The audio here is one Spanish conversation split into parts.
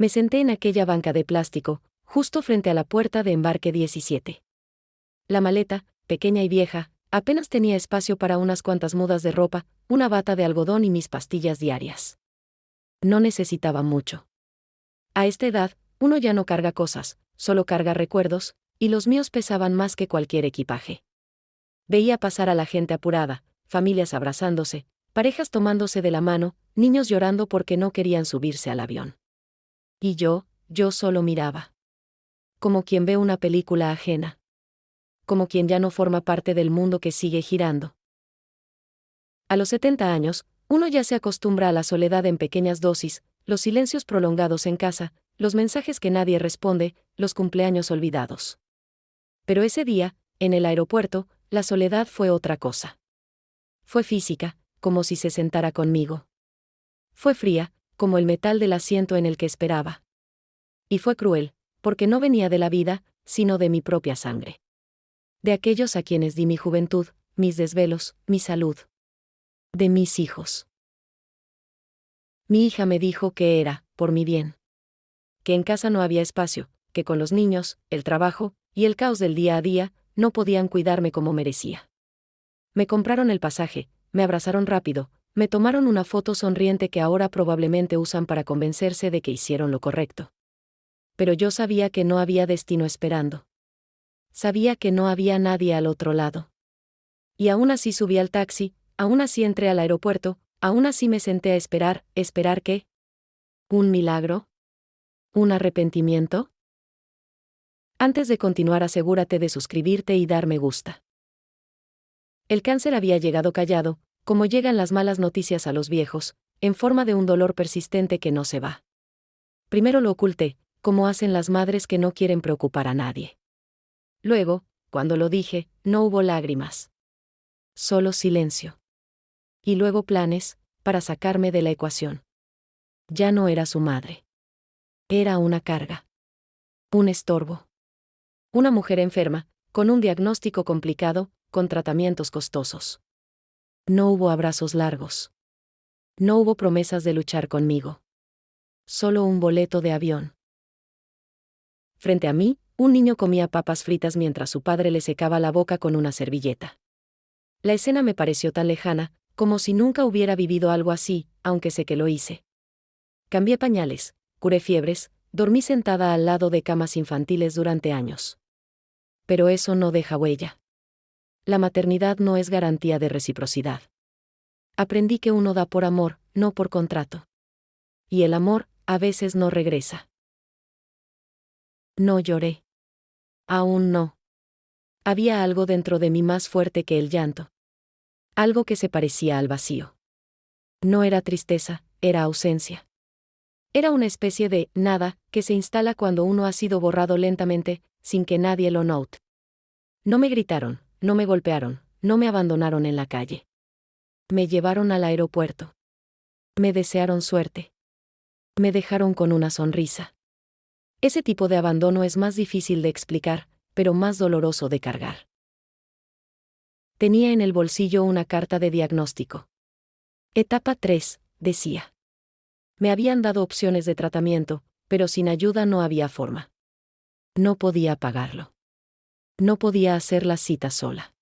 Me senté en aquella banca de plástico, justo frente a la puerta de embarque 17. La maleta, pequeña y vieja, apenas tenía espacio para unas cuantas mudas de ropa, una bata de algodón y mis pastillas diarias. No necesitaba mucho. A esta edad, uno ya no carga cosas, solo carga recuerdos, y los míos pesaban más que cualquier equipaje. Veía pasar a la gente apurada, familias abrazándose, parejas tomándose de la mano, niños llorando porque no querían subirse al avión. Y yo solo miraba. Como quien ve una película ajena. Como quien ya no forma parte del mundo que sigue girando. A los 70 años, uno ya se acostumbra a la soledad en pequeñas dosis, los silencios prolongados en casa, los mensajes que nadie responde, los cumpleaños olvidados. Pero ese día, en el aeropuerto, la soledad fue otra cosa. Fue física, como si se sentara conmigo. Fue fría, como el metal del asiento en el que esperaba. Y fue cruel, porque no venía de la vida, sino de mi propia sangre. De aquellos a quienes di mi juventud, mis desvelos, mi salud. De mis hijos. Mi hija me dijo que era, por mi bien. Que en casa no había espacio, que con los niños, el trabajo, y el caos del día a día, no podían cuidarme como merecía. Me compraron el pasaje, me abrazaron rápido, me tomaron una foto sonriente que ahora probablemente usan para convencerse de que hicieron lo correcto. Pero yo sabía que no había destino esperando. Sabía que no había nadie al otro lado. Y aún así subí al taxi, aún así entré al aeropuerto, aún así me senté a esperar. ¿Esperar qué? ¿Un milagro? ¿Un arrepentimiento? Antes de continuar, asegúrate de suscribirte y dar me gusta. El cáncer había llegado callado, como llegan las malas noticias a los viejos, en forma de un dolor persistente que no se va. Primero lo oculté, como hacen las madres que no quieren preocupar a nadie. Luego, cuando lo dije, no hubo lágrimas. Solo silencio. Y luego planes, para sacarme de la ecuación. Ya no era su madre. Era una carga. Un estorbo. Una mujer enferma, con un diagnóstico complicado, con tratamientos costosos. No hubo abrazos largos. No hubo promesas de luchar conmigo. Solo un boleto de avión. Frente a mí, un niño comía papas fritas mientras su padre le secaba la boca con una servilleta. La escena me pareció tan lejana, como si nunca hubiera vivido algo así, aunque sé que lo hice. Cambié pañales, curé fiebres, dormí sentada al lado de camas infantiles durante años. Pero eso no deja huella. La maternidad no es garantía de reciprocidad. Aprendí que uno da por amor, no por contrato. Y el amor, a veces no regresa. No lloré. Aún no. Había algo dentro de mí más fuerte que el llanto. Algo que se parecía al vacío. No era tristeza, era ausencia. Era una especie de nada que se instala cuando uno ha sido borrado lentamente, sin que nadie lo note. No me gritaron, no me golpearon, no me abandonaron en la calle. Me llevaron al aeropuerto. Me desearon suerte. Me dejaron con una sonrisa. Ese tipo de abandono es más difícil de explicar, pero más doloroso de cargar. Tenía en el bolsillo una carta de diagnóstico. Etapa 3, decía. Me habían dado opciones de tratamiento, pero sin ayuda no había forma. No podía pagarlo. No podía hacer la cita sola.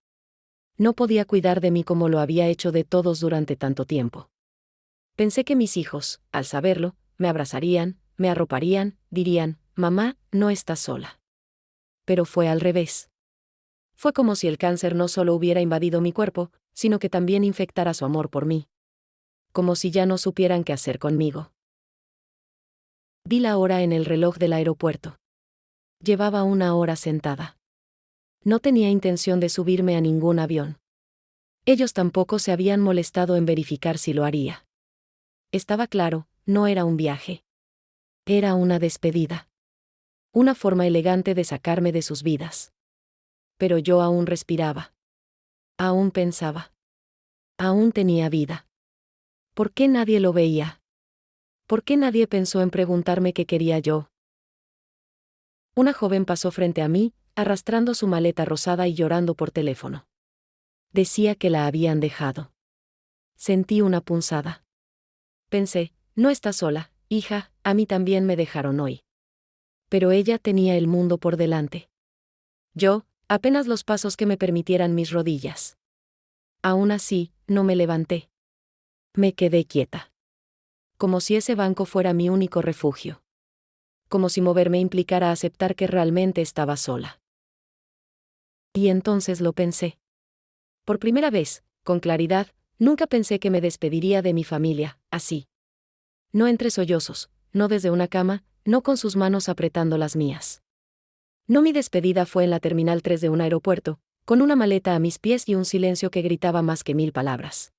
No podía cuidar de mí como lo había hecho de todos durante tanto tiempo. Pensé que mis hijos, al saberlo, me abrazarían, me arroparían, dirían, mamá, no estás sola. Pero fue al revés. Fue como si el cáncer no solo hubiera invadido mi cuerpo, sino que también infectara su amor por mí. Como si ya no supieran qué hacer conmigo. Vi la hora en el reloj del aeropuerto. Llevaba 1 hora sentada. No tenía intención de subirme a ningún avión. Ellos tampoco se habían molestado en verificar si lo haría. Estaba claro, no era un viaje. Era una despedida. Una forma elegante de sacarme de sus vidas. Pero yo aún respiraba. Aún pensaba. Aún tenía vida. ¿Por qué nadie lo veía? ¿Por qué nadie pensó en preguntarme qué quería yo? Una joven pasó frente a mí, arrastrando su maleta rosada y llorando por teléfono. Decía que la habían dejado. Sentí una punzada. Pensé, no está sola, hija, a mí también me dejaron hoy. Pero ella tenía el mundo por delante. Yo, apenas los pasos que me permitieran mis rodillas. Aún así, no me levanté. Me quedé quieta. Como si ese banco fuera mi único refugio. Como si moverme implicara aceptar que realmente estaba sola. Y entonces lo pensé. Por primera vez, con claridad, nunca pensé que me despediría de mi familia, así. No entre sollozos, no desde una cama, no con sus manos apretando las mías. No, mi despedida fue en la Terminal 3 de un aeropuerto, con una maleta a mis pies y un silencio que gritaba más que 1000 palabras.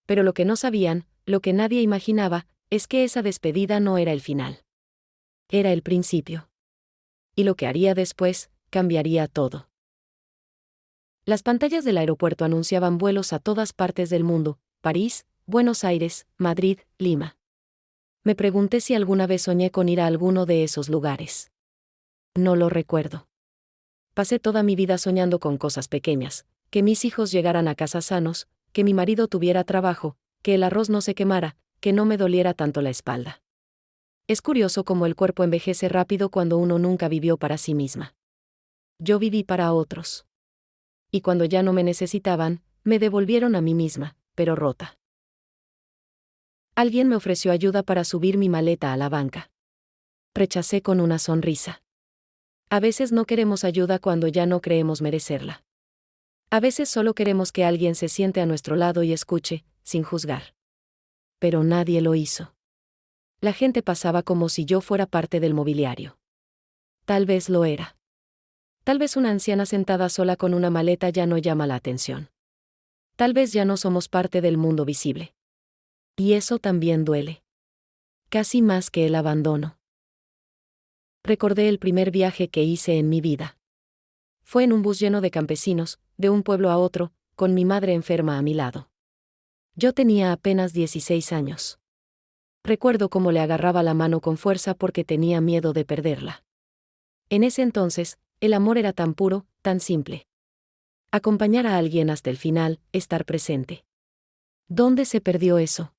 Pero lo que no sabían, lo que nadie imaginaba, es que esa despedida no era el final. Era el principio. Y lo que haría después, cambiaría todo. Las pantallas del aeropuerto anunciaban vuelos a todas partes del mundo: París, Buenos Aires, Madrid, Lima. Me pregunté si alguna vez soñé con ir a alguno de esos lugares. No lo recuerdo. Pasé toda mi vida soñando con cosas pequeñas: que mis hijos llegaran a casa sanos, que mi marido tuviera trabajo, que el arroz no se quemara, que no me doliera tanto la espalda. Es curioso cómo el cuerpo envejece rápido cuando uno nunca vivió para sí misma. Yo viví para otros. Y cuando ya no me necesitaban, me devolvieron a mí misma, pero rota. Alguien me ofreció ayuda para subir mi maleta a la banca. Rechacé con una sonrisa. A veces no queremos ayuda cuando ya no creemos merecerla. A veces solo queremos que alguien se siente a nuestro lado y escuche, sin juzgar. Pero nadie lo hizo. La gente pasaba como si yo fuera parte del mobiliario. Tal vez lo era. Tal vez una anciana sentada sola con una maleta ya no llama la atención. Tal vez ya no somos parte del mundo visible. Y eso también duele. Casi más que el abandono. Recordé el primer viaje que hice en mi vida. Fue en un bus lleno de campesinos, de un pueblo a otro, con mi madre enferma a mi lado. Yo tenía apenas 16 años. Recuerdo cómo le agarraba la mano con fuerza porque tenía miedo de perderla. En ese entonces, el amor era tan puro, tan simple. Acompañar a alguien hasta el final, estar presente. ¿Dónde se perdió eso?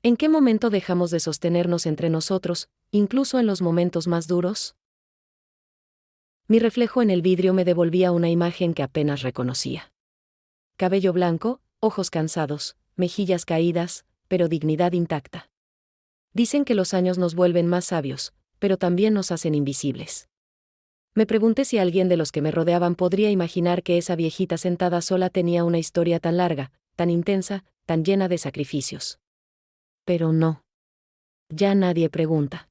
¿En qué momento dejamos de sostenernos entre nosotros, incluso en los momentos más duros? Mi reflejo en el vidrio me devolvía una imagen que apenas reconocía. Cabello blanco, ojos cansados, mejillas caídas, pero dignidad intacta. Dicen que los años nos vuelven más sabios, pero también nos hacen invisibles. Me pregunté si alguien de los que me rodeaban podría imaginar que esa viejita sentada sola tenía una historia tan larga, tan intensa, tan llena de sacrificios. Pero no. Ya nadie pregunta.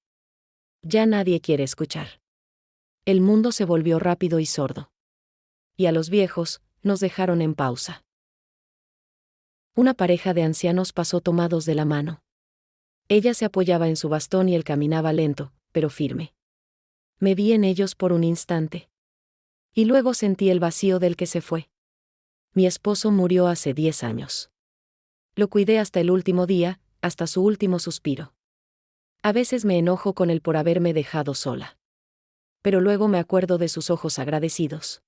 Ya nadie quiere escuchar. El mundo se volvió rápido y sordo. Y a los viejos, nos dejaron en pausa. Una pareja de ancianos pasó tomados de la mano. Ella se apoyaba en su bastón y él caminaba lento, pero firme. Me vi en ellos por un instante. Y luego sentí el vacío del que se fue. Mi esposo murió hace 10 años. Lo cuidé hasta el último día, hasta su último suspiro. A veces me enojo con él por haberme dejado sola. Pero luego me acuerdo de sus ojos agradecidos.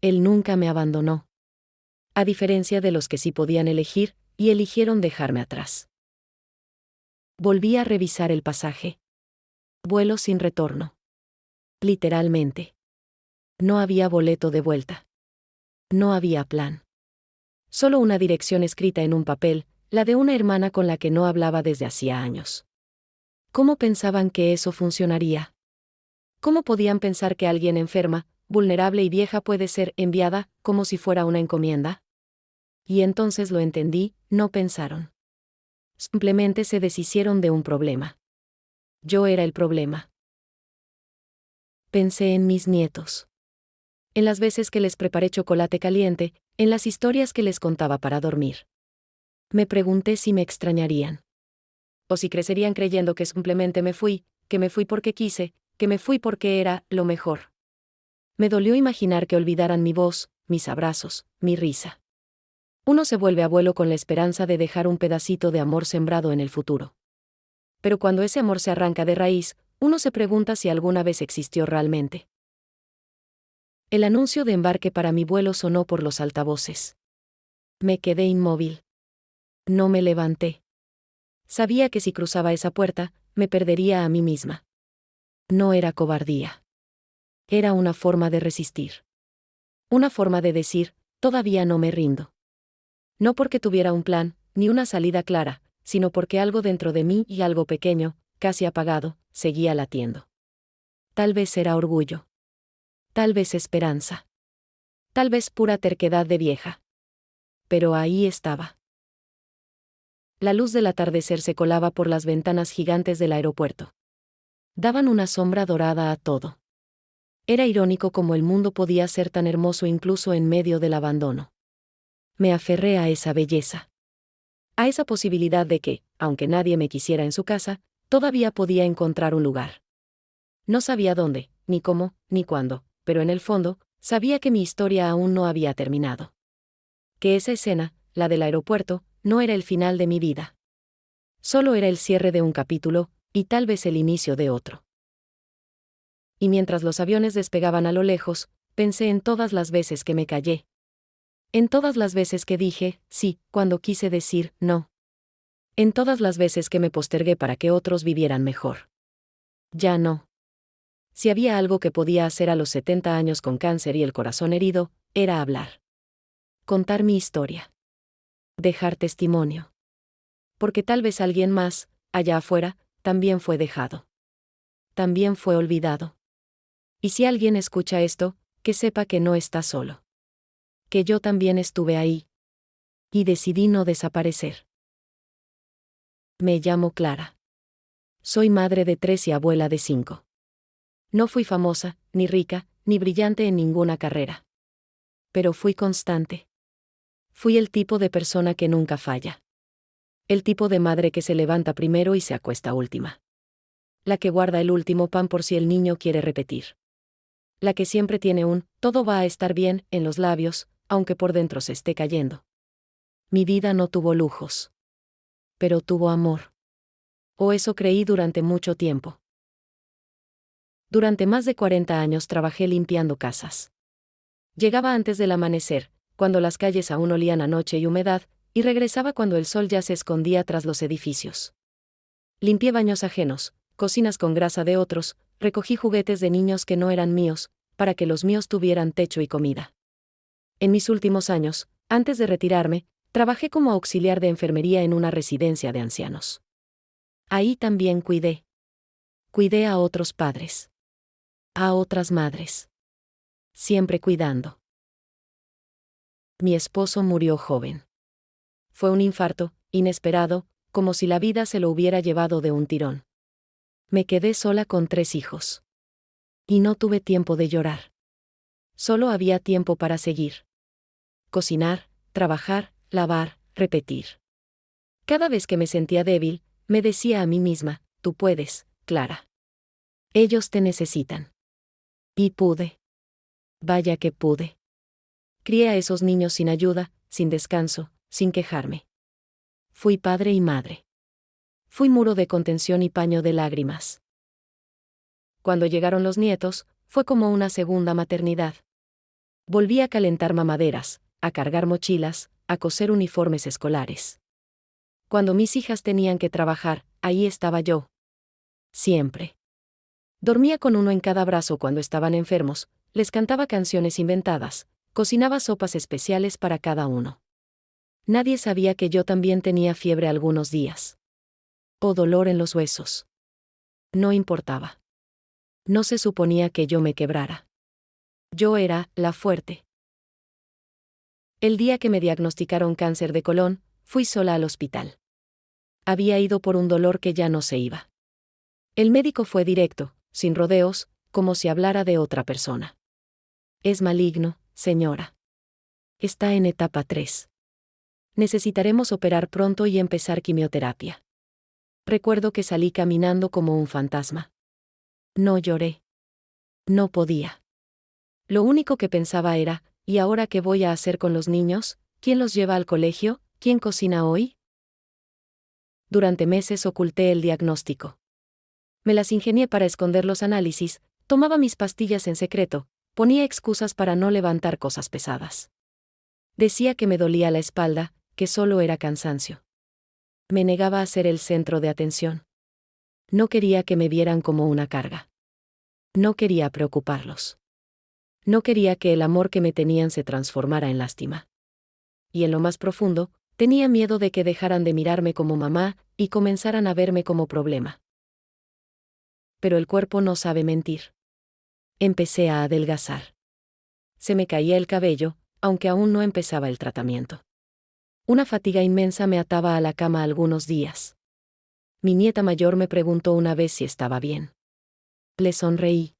Él nunca me abandonó. A diferencia de los que sí podían elegir, y eligieron dejarme atrás. Volví a revisar el pasaje. Vuelo sin retorno. Literalmente. No había boleto de vuelta. No había plan. Solo una dirección escrita en un papel, la de una hermana con la que no hablaba desde hacía años. ¿Cómo pensaban que eso funcionaría? ¿Cómo podían pensar que alguien enferma, vulnerable y vieja puede ser enviada, como si fuera una encomienda? Y entonces lo entendí, no pensaron. Simplemente se deshicieron de un problema. Yo era el problema. Pensé en mis nietos. En las veces que les preparé chocolate caliente, en las historias que les contaba para dormir. Me pregunté si me extrañarían. O si crecerían creyendo que simplemente me fui, que me fui porque quise, que me fui porque era lo mejor. Me dolió imaginar que olvidaran mi voz, mis abrazos, mi risa. Uno se vuelve abuelo con la esperanza de dejar un pedacito de amor sembrado en el futuro. Pero cuando ese amor se arranca de raíz, uno se pregunta si alguna vez existió realmente. El anuncio de embarque para mi vuelo sonó por los altavoces. Me quedé inmóvil. No me levanté. Sabía que si cruzaba esa puerta, me perdería a mí misma. No era cobardía. Era una forma de resistir. Una forma de decir, todavía no me rindo. No porque tuviera un plan, ni una salida clara, sino porque algo dentro de mí y algo pequeño, casi apagado, seguía latiendo. Tal vez era orgullo. Tal vez esperanza. Tal vez pura terquedad de vieja. Pero ahí estaba. La luz del atardecer se colaba por las ventanas gigantes del aeropuerto. Daban una sombra dorada a todo. Era irónico cómo el mundo podía ser tan hermoso incluso en medio del abandono. Me aferré a esa belleza. A esa posibilidad de que, aunque nadie me quisiera en su casa, todavía podía encontrar un lugar. No sabía dónde, ni cómo, ni cuándo, pero en el fondo, sabía que mi historia aún no había terminado. Que esa escena, la del aeropuerto, no era el final de mi vida. Solo era el cierre de un capítulo, y tal vez el inicio de otro. Y mientras los aviones despegaban a lo lejos, pensé en todas las veces que me callé. En todas las veces que dije, sí, cuando quise decir, no. En todas las veces que me postergué para que otros vivieran mejor. Ya no. Si había algo que podía hacer a los 70 años con cáncer y el corazón herido, era hablar. Contar mi historia. Dejar testimonio. Porque tal vez alguien más, allá afuera, también fue dejado. También fue olvidado. Y si alguien escucha esto, que sepa que no está solo. Que yo también estuve ahí. Y decidí no desaparecer. Me llamo Clara. Soy madre de 3 y abuela de 5. No fui famosa, ni rica, ni brillante en ninguna carrera. Pero fui constante. Fui el tipo de persona que nunca falla. El tipo de madre que se levanta primero y se acuesta última. La que guarda el último pan por si el niño quiere repetir. La que siempre tiene un «todo va a estar bien» en los labios, aunque por dentro se esté cayendo. Mi vida no tuvo lujos. Pero tuvo amor. O eso creí durante mucho tiempo. Durante más de 40 años trabajé limpiando casas. Llegaba antes del amanecer, cuando las calles aún olían a noche y humedad, y regresaba cuando el sol ya se escondía tras los edificios. Limpié baños ajenos, cocinas con grasa de otros, recogí juguetes de niños que no eran míos, para que los míos tuvieran techo y comida. En mis últimos años, antes de retirarme, trabajé como auxiliar de enfermería en una residencia de ancianos. Ahí también cuidé. Cuidé a otros padres. A otras madres. Siempre cuidando. Mi esposo murió joven. Fue un infarto, inesperado, como si la vida se lo hubiera llevado de un tirón. Me quedé sola con 3 hijos. Y no tuve tiempo de llorar. Solo había tiempo para seguir. Cocinar, trabajar, lavar, repetir. Cada vez que me sentía débil, me decía a mí misma, tú puedes, Clara. Ellos te necesitan. Y pude. Vaya que pude. Crié a esos niños sin ayuda, sin descanso, sin quejarme. Fui padre y madre. Fui muro de contención y paño de lágrimas. Cuando llegaron los nietos, fue como una segunda maternidad. Volví a calentar mamaderas, a cargar mochilas, a coser uniformes escolares. Cuando mis hijas tenían que trabajar, ahí estaba yo. Siempre. Dormía con uno en cada brazo cuando estaban enfermos, les cantaba canciones inventadas, cocinaba sopas especiales para cada uno. Nadie sabía que yo también tenía fiebre algunos días. O dolor en los huesos. No importaba. No se suponía que yo me quebrara. Yo era la fuerte. El día que me diagnosticaron cáncer de colon, fui sola al hospital. Había ido por un dolor que ya no se iba. El médico fue directo, sin rodeos, como si hablara de otra persona. Es maligno, señora. Está en etapa 3. Necesitaremos operar pronto y empezar quimioterapia. Recuerdo que salí caminando como un fantasma. No lloré. No podía. Lo único que pensaba era, ¿y ahora qué voy a hacer con los niños? ¿Quién los lleva al colegio? ¿Quién cocina hoy? Durante meses oculté el diagnóstico. Me las ingenié para esconder los análisis, tomaba mis pastillas en secreto, ponía excusas para no levantar cosas pesadas. Decía que me dolía la espalda, que solo era cansancio. Me negaba a ser el centro de atención. No quería que me vieran como una carga. No quería preocuparlos. No quería que el amor que me tenían se transformara en lástima. Y en lo más profundo, tenía miedo de que dejaran de mirarme como mamá y comenzaran a verme como problema. Pero el cuerpo no sabe mentir. Empecé a adelgazar. Se me caía el cabello, aunque aún no empezaba el tratamiento. Una fatiga inmensa me ataba a la cama algunos días. Mi nieta mayor me preguntó una vez si estaba bien. Le sonreí.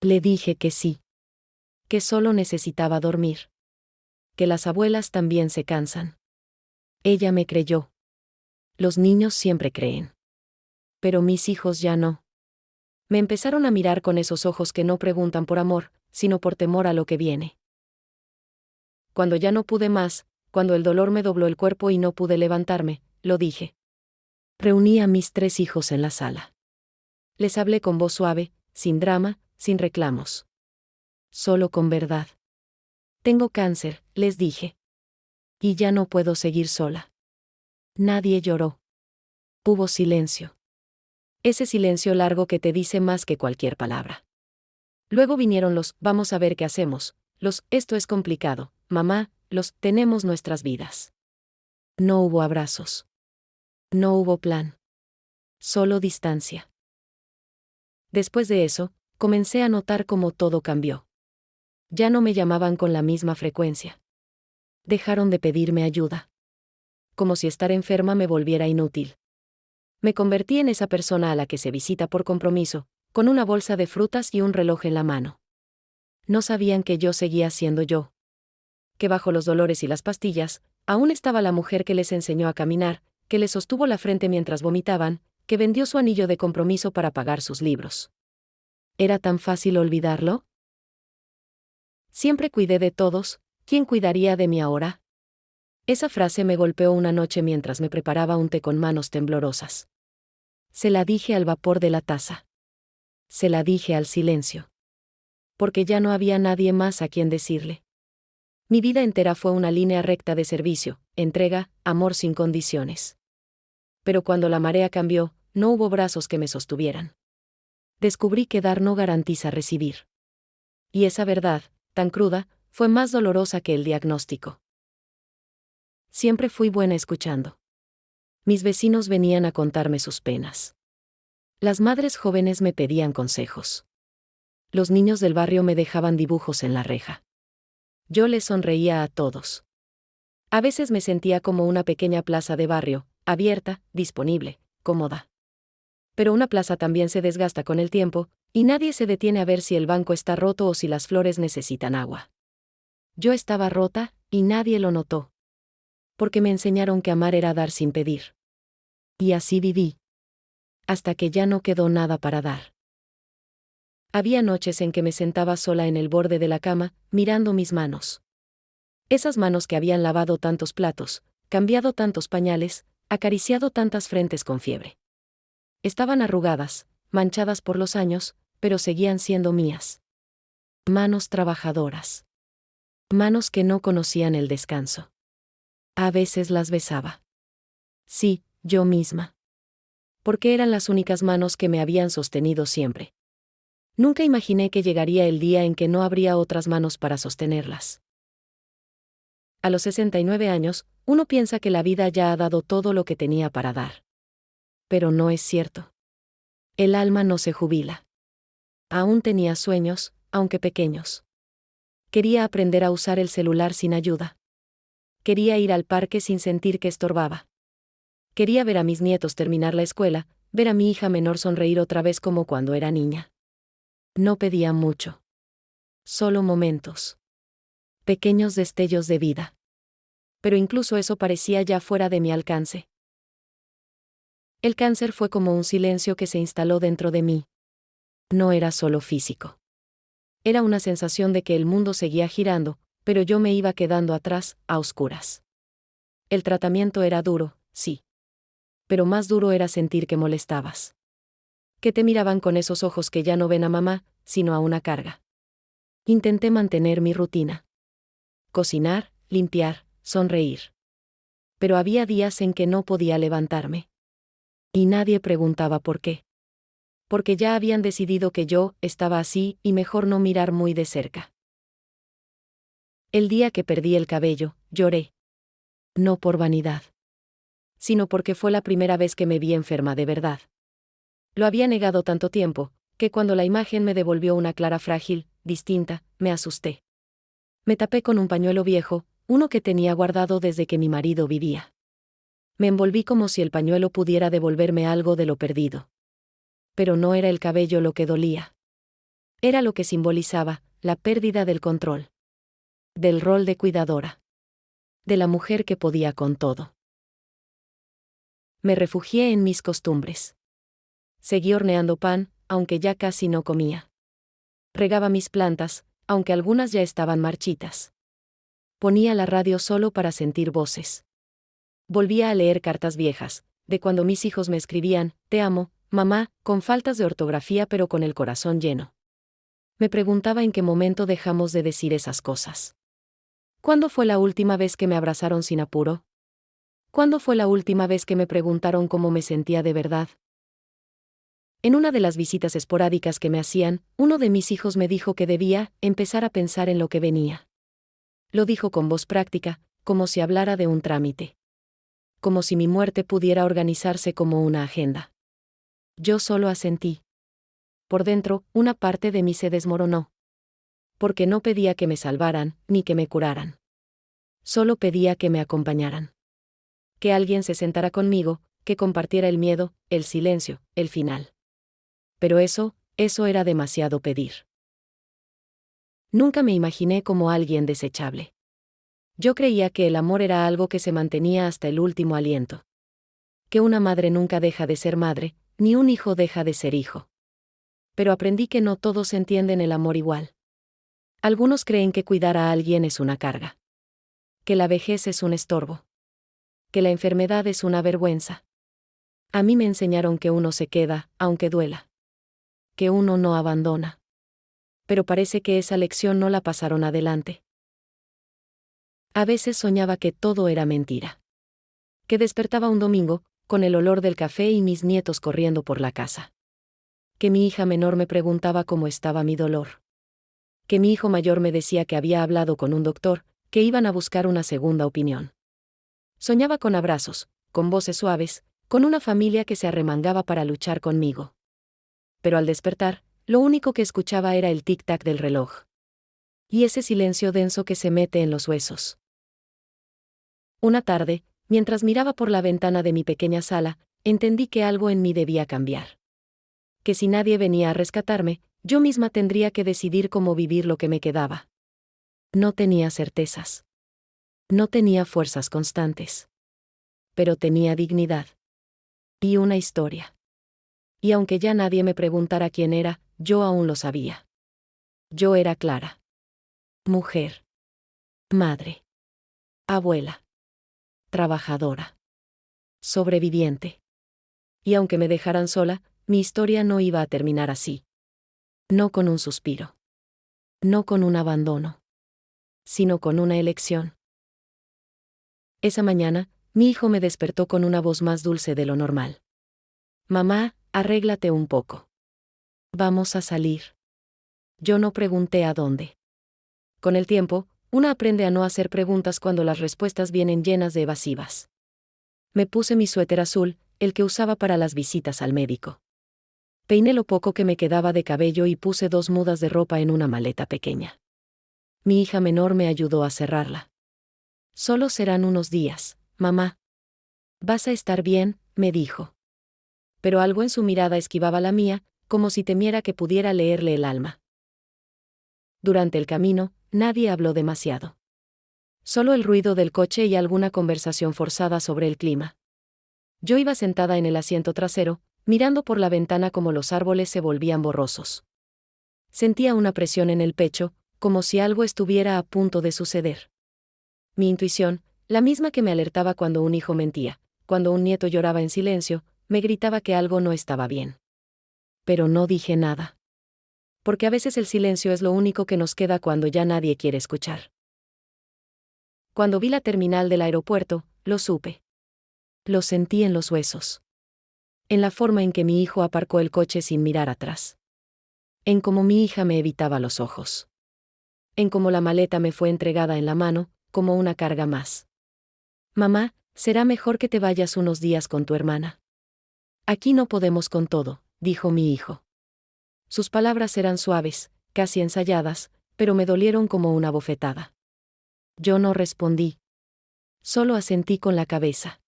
Le dije que sí. Que solo necesitaba dormir. Que las abuelas también se cansan. Ella me creyó. Los niños siempre creen. Pero mis hijos ya no. Me empezaron a mirar con esos ojos que no preguntan por amor, sino por temor a lo que viene. Cuando ya no pude más, cuando el dolor me dobló el cuerpo y no pude levantarme, lo dije. Reuní a mis 3 hijos en la sala. Les hablé con voz suave, sin drama, sin reclamos. Solo con verdad. Tengo cáncer, les dije. Y ya no puedo seguir sola. Nadie lloró. Hubo silencio. Ese silencio largo que te dice más que cualquier palabra. Luego vinieron los vamos a ver qué hacemos, los esto es complicado, mamá, los tenemos nuestras vidas. No hubo abrazos. No hubo plan. Solo distancia. Después de eso, comencé a notar cómo todo cambió. Ya no me llamaban con la misma frecuencia. Dejaron de pedirme ayuda. Como si estar enferma me volviera inútil. Me convertí en esa persona a la que se visita por compromiso, con una bolsa de frutas y un reloj en la mano. No sabían que yo seguía siendo yo. Que bajo los dolores y las pastillas, aún estaba la mujer que les enseñó a caminar, que les sostuvo la frente mientras vomitaban, que vendió su anillo de compromiso para pagar sus libros. ¿Era tan fácil olvidarlo? Siempre cuidé de todos, ¿quién cuidaría de mí ahora? Esa frase me golpeó una noche mientras me preparaba un té con manos temblorosas. Se la dije al vapor de la taza. Se la dije al silencio. Porque ya no había nadie más a quien decirle. Mi vida entera fue una línea recta de servicio, entrega, amor sin condiciones. Pero cuando la marea cambió, no hubo brazos que me sostuvieran. Descubrí que dar no garantiza recibir. Y esa verdad, tan cruda, fue más dolorosa que el diagnóstico. Siempre fui buena escuchando. Mis vecinos venían a contarme sus penas. Las madres jóvenes me pedían consejos. Los niños del barrio me dejaban dibujos en la reja. Yo les sonreía a todos. A veces me sentía como una pequeña plaza de barrio, abierta, disponible, cómoda. Pero una plaza también se desgasta con el tiempo, y nadie se detiene a ver si el banco está roto o si las flores necesitan agua. Yo estaba rota, y nadie lo notó. Porque me enseñaron que amar era dar sin pedir. Y así viví. Hasta que ya no quedó nada para dar. Había noches en que me sentaba sola en el borde de la cama, mirando mis manos. Esas manos que habían lavado tantos platos, cambiado tantos pañales, acariciado tantas frentes con fiebre. Estaban arrugadas, manchadas por los años, pero seguían siendo mías. Manos trabajadoras. Manos que no conocían el descanso. A veces las besaba. Sí, yo misma. Porque eran las únicas manos que me habían sostenido siempre. Nunca imaginé que llegaría el día en que no habría otras manos para sostenerlas. A los 69 años, uno piensa que la vida ya ha dado todo lo que tenía para dar. Pero no es cierto. El alma no se jubila. Aún tenía sueños, aunque pequeños. Quería aprender a usar el celular sin ayuda. Quería ir al parque sin sentir que estorbaba. Quería ver a mis nietos terminar la escuela, ver a mi hija menor sonreír otra vez como cuando era niña. No pedía mucho. Solo momentos. Pequeños destellos de vida. Pero incluso eso parecía ya fuera de mi alcance. El cáncer fue como un silencio que se instaló dentro de mí. No era solo físico. Era una sensación de que el mundo seguía girando, pero yo me iba quedando atrás, a oscuras. El tratamiento era duro, sí. Pero más duro era sentir que molestabas. Que te miraban con esos ojos que ya no ven a mamá, sino a una carga. Intenté mantener mi rutina. Cocinar, limpiar, sonreír. Pero había días en que no podía levantarme. Y nadie preguntaba por qué. Porque ya habían decidido que yo estaba así y mejor no mirar muy de cerca. El día que perdí el cabello, lloré. No por vanidad, sino porque fue la primera vez que me vi enferma de verdad. Lo había negado tanto tiempo, que cuando la imagen me devolvió una Clara frágil, distinta, me asusté. Me tapé con un pañuelo viejo, uno que tenía guardado desde que mi marido vivía. Me envolví como si el pañuelo pudiera devolverme algo de lo perdido. Pero no era el cabello lo que dolía. Era lo que simbolizaba, la pérdida del control. Del rol de cuidadora. De la mujer que podía con todo. Me refugié en mis costumbres. Seguí horneando pan, aunque ya casi no comía. Regaba mis plantas, aunque algunas ya estaban marchitas. Ponía la radio solo para sentir voces. Volvía a leer cartas viejas, de cuando mis hijos me escribían, «Te amo, mamá», con faltas de ortografía pero con el corazón lleno. Me preguntaba en qué momento dejamos de decir esas cosas. ¿Cuándo fue la última vez que me abrazaron sin apuro? ¿Cuándo fue la última vez que me preguntaron cómo me sentía de verdad? En una de las visitas esporádicas que me hacían, uno de mis hijos me dijo que debía empezar a pensar en lo que venía. Lo dijo con voz práctica, como si hablara de un trámite. Como si mi muerte pudiera organizarse como una agenda. Yo solo asentí. Por dentro, una parte de mí se desmoronó. Porque no pedía que me salvaran, ni que me curaran. Solo pedía que me acompañaran. Que alguien se sentara conmigo, que compartiera el miedo, el silencio, el final. Pero eso era demasiado pedir. Nunca me imaginé como alguien desechable. Yo creía que el amor era algo que se mantenía hasta el último aliento. Que una madre nunca deja de ser madre, ni un hijo deja de ser hijo. Pero aprendí que no todos entienden el amor igual. Algunos creen que cuidar a alguien es una carga. Que la vejez es un estorbo. Que la enfermedad es una vergüenza. A mí me enseñaron que uno se queda, aunque duela. Que uno no abandona. Pero parece que esa lección no la pasaron adelante. A veces soñaba que todo era mentira. Que despertaba un domingo, con el olor del café y mis nietos corriendo por la casa. Que mi hija menor me preguntaba cómo estaba mi dolor. Que mi hijo mayor me decía que había hablado con un doctor, que iban a buscar una segunda opinión. Soñaba con abrazos, con voces suaves, con una familia que se arremangaba para luchar conmigo. Pero al despertar, lo único que escuchaba era el tic-tac del reloj. Y ese silencio denso que se mete en los huesos. Una tarde, mientras miraba por la ventana de mi pequeña sala, entendí que algo en mí debía cambiar. Que si nadie venía a rescatarme, yo misma tendría que decidir cómo vivir lo que me quedaba. No tenía certezas. No tenía fuerzas constantes. Pero tenía dignidad. Y una historia. Y aunque ya nadie me preguntara quién era, yo aún lo sabía. Yo era Clara. Mujer. Madre. Abuela. Trabajadora. Sobreviviente. Y aunque me dejaran sola, mi historia no iba a terminar así. No con un suspiro. No con un abandono. Sino con una elección. Esa mañana, mi hijo me despertó con una voz más dulce de lo normal. Mamá, arréglate un poco. Vamos a salir. Yo no pregunté a dónde. Con el tiempo, una aprende a no hacer preguntas cuando las respuestas vienen llenas de evasivas. Me puse mi suéter azul, el que usaba para las visitas al médico. Peiné lo poco que me quedaba de cabello y puse 2 mudas de ropa en una maleta pequeña. Mi hija menor me ayudó a cerrarla. Solo serán unos días, mamá. Vas a estar bien, me dijo. Pero algo en su mirada esquivaba la mía, como si temiera que pudiera leerle el alma. Durante el camino, nadie habló demasiado. Solo el ruido del coche y alguna conversación forzada sobre el clima. Yo iba sentada en el asiento trasero, mirando por la ventana como los árboles se volvían borrosos. Sentía una presión en el pecho, como si algo estuviera a punto de suceder. Mi intuición, la misma que me alertaba cuando un hijo mentía, cuando un nieto lloraba en silencio, me gritaba que algo no estaba bien. Pero no dije nada. Porque a veces el silencio es lo único que nos queda cuando ya nadie quiere escuchar. Cuando vi la terminal del aeropuerto, lo supe. Lo sentí en los huesos. En la forma en que mi hijo aparcó el coche sin mirar atrás. En cómo mi hija me evitaba los ojos. En cómo la maleta me fue entregada en la mano, como una carga más. Mamá, será mejor que te vayas unos días con tu hermana. Aquí no podemos con todo, dijo mi hijo. Sus palabras eran suaves, casi ensayadas, pero me dolieron como una bofetada. Yo no respondí. Solo asentí con la cabeza.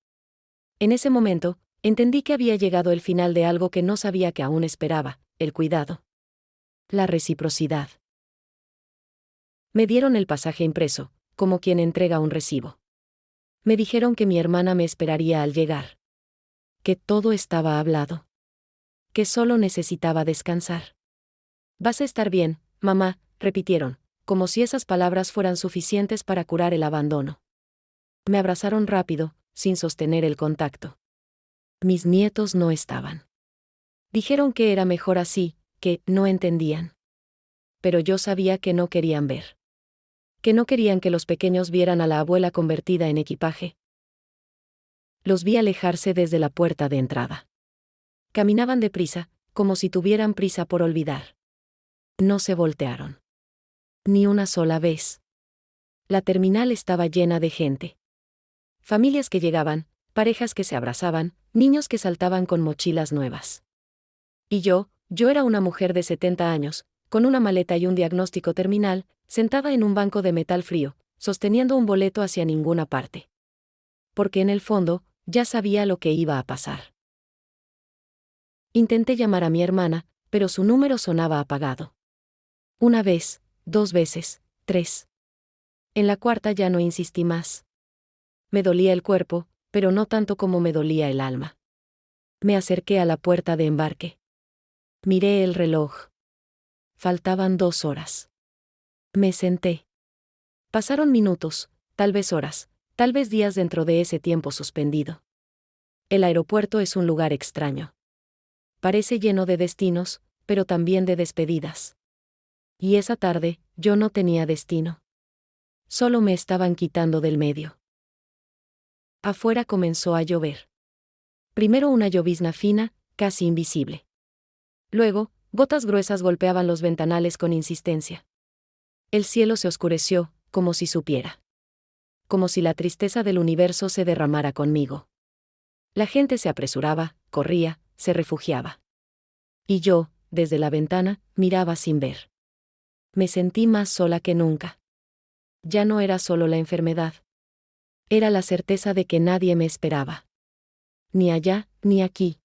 En ese momento, entendí que había llegado el final de algo que no sabía que aún esperaba, el cuidado. La reciprocidad. Me dieron el pasaje impreso, como quien entrega un recibo. Me dijeron que mi hermana me esperaría al llegar. Que todo estaba hablado. Que solo necesitaba descansar. Vas a estar bien, mamá, repitieron, como si esas palabras fueran suficientes para curar el abandono. Me abrazaron rápido, sin sostener el contacto. Mis nietos no estaban. Dijeron que era mejor así, que no entendían. Pero yo sabía que no querían ver. Que no querían que los pequeños vieran a la abuela convertida en equipaje. Los vi alejarse desde la puerta de entrada. Caminaban deprisa, como si tuvieran prisa por olvidar. No se voltearon. Ni una sola vez. La terminal estaba llena de gente. Familias que llegaban, parejas que se abrazaban, niños que saltaban con mochilas nuevas. Y yo era una mujer de 70 años, con una maleta y un diagnóstico terminal, sentada en un banco de metal frío, sosteniendo un boleto hacia ninguna parte. Porque en el fondo, ya sabía lo que iba a pasar. Intenté llamar a mi hermana, pero su número sonaba apagado. Una vez, 2 veces, 3. En la cuarta ya no insistí más. Me dolía el cuerpo, pero no tanto como me dolía el alma. Me acerqué a la puerta de embarque. Miré el reloj. Faltaban 2 horas. Me senté. Pasaron minutos, tal vez horas, tal vez días dentro de ese tiempo suspendido. El aeropuerto es un lugar extraño. Parece lleno de destinos, pero también de despedidas. Y esa tarde, yo no tenía destino. Solo me estaban quitando del medio. Afuera comenzó a llover. Primero una llovizna fina, casi invisible. Luego, gotas gruesas golpeaban los ventanales con insistencia. El cielo se oscureció, como si supiera. Como si la tristeza del universo se derramara conmigo. La gente se apresuraba, corría, se refugiaba. Y yo, desde la ventana, miraba sin ver. Me sentí más sola que nunca. Ya no era solo la enfermedad. Era la certeza de que nadie me esperaba. Ni allá, ni aquí.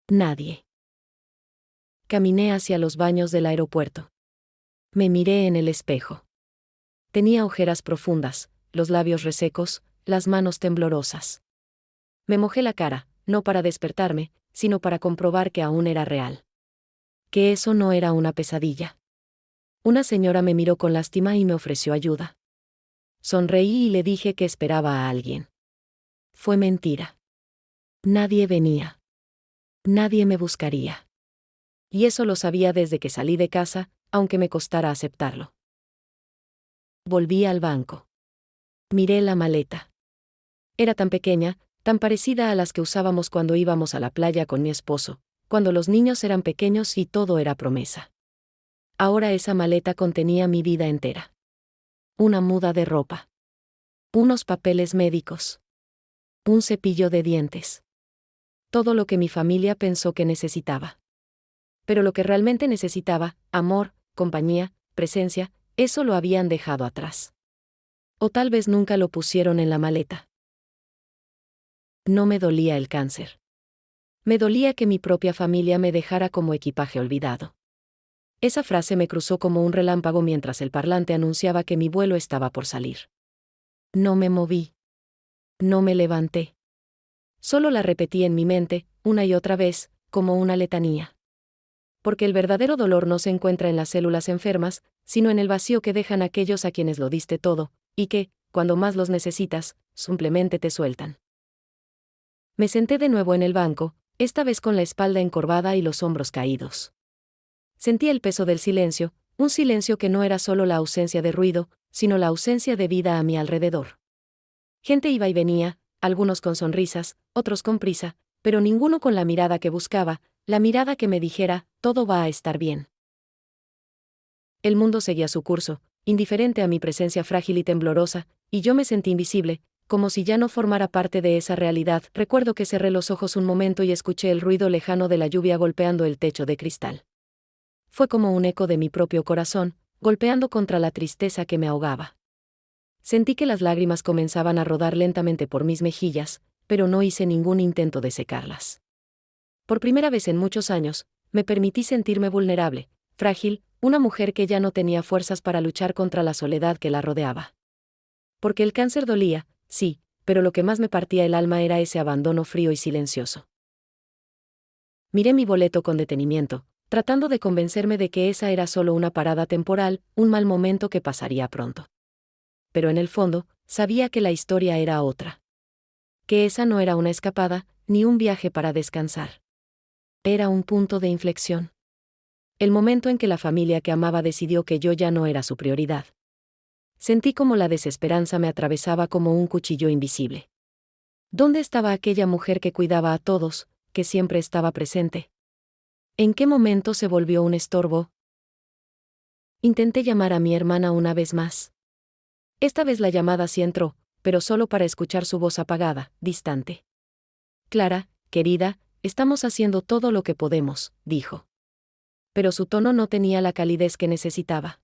Nadie. Caminé hacia los baños del aeropuerto. Me miré en el espejo. Tenía ojeras profundas, los labios resecos, las manos temblorosas. Me mojé la cara, no para despertarme, sino para comprobar que aún era real. Que eso no era una pesadilla. Una señora me miró con lástima y me ofreció ayuda. Sonreí y le dije que esperaba a alguien. Fue mentira. Nadie venía. Nadie me buscaría. Y eso lo sabía desde que salí de casa, aunque me costara aceptarlo. Volví al banco. Miré la maleta. Era tan pequeña, tan parecida a las que usábamos cuando íbamos a la playa con mi esposo, cuando los niños eran pequeños y todo era promesa. Ahora esa maleta contenía mi vida entera. Una muda de ropa. Unos papeles médicos. Un cepillo de dientes. Todo lo que mi familia pensó que necesitaba. Pero lo que realmente necesitaba, amor, compañía, presencia, eso lo habían dejado atrás. O tal vez nunca lo pusieron en la maleta. No me dolía el cáncer. Me dolía que mi propia familia me dejara como equipaje olvidado. Esa frase me cruzó como un relámpago mientras el parlante anunciaba que mi vuelo estaba por salir. No me moví. No me levanté. Solo la repetí en mi mente, una y otra vez, como una letanía. Porque el verdadero dolor no se encuentra en las células enfermas, sino en el vacío que dejan aquellos a quienes lo diste todo, y que, cuando más los necesitas, simplemente te sueltan. Me senté de nuevo en el banco, esta vez con la espalda encorvada y los hombros caídos. Sentí el peso del silencio, un silencio que no era solo la ausencia de ruido, sino la ausencia de vida a mi alrededor. Gente iba y venía, algunos con sonrisas, otros con prisa, pero ninguno con la mirada que buscaba, la mirada que me dijera, todo va a estar bien. El mundo seguía su curso, indiferente a mi presencia frágil y temblorosa, y yo me sentí invisible, como si ya no formara parte de esa realidad. Recuerdo que cerré los ojos un momento y escuché el ruido lejano de la lluvia golpeando el techo de cristal. Fue como un eco de mi propio corazón, golpeando contra la tristeza que me ahogaba. Sentí que las lágrimas comenzaban a rodar lentamente por mis mejillas, pero no hice ningún intento de secarlas. Por primera vez en muchos años, me permití sentirme vulnerable, frágil, una mujer que ya no tenía fuerzas para luchar contra la soledad que la rodeaba. Porque el cáncer dolía, sí, pero lo que más me partía el alma era ese abandono frío y silencioso. Miré mi boleto con detenimiento, tratando de convencerme de que esa era solo una parada temporal, un mal momento que pasaría pronto. Pero en el fondo, sabía que la historia era otra. Que esa no era una escapada, ni un viaje para descansar. Era un punto de inflexión. El momento en que la familia que amaba decidió que yo ya no era su prioridad. Sentí como la desesperanza me atravesaba como un cuchillo invisible. ¿Dónde estaba aquella mujer que cuidaba a todos, que siempre estaba presente? ¿En qué momento se volvió un estorbo? Intenté llamar a mi hermana una vez más. Esta vez la llamada sí entró, pero solo para escuchar su voz apagada, distante. Clara, querida, estamos haciendo todo lo que podemos, dijo. Pero su tono no tenía la calidez que necesitaba.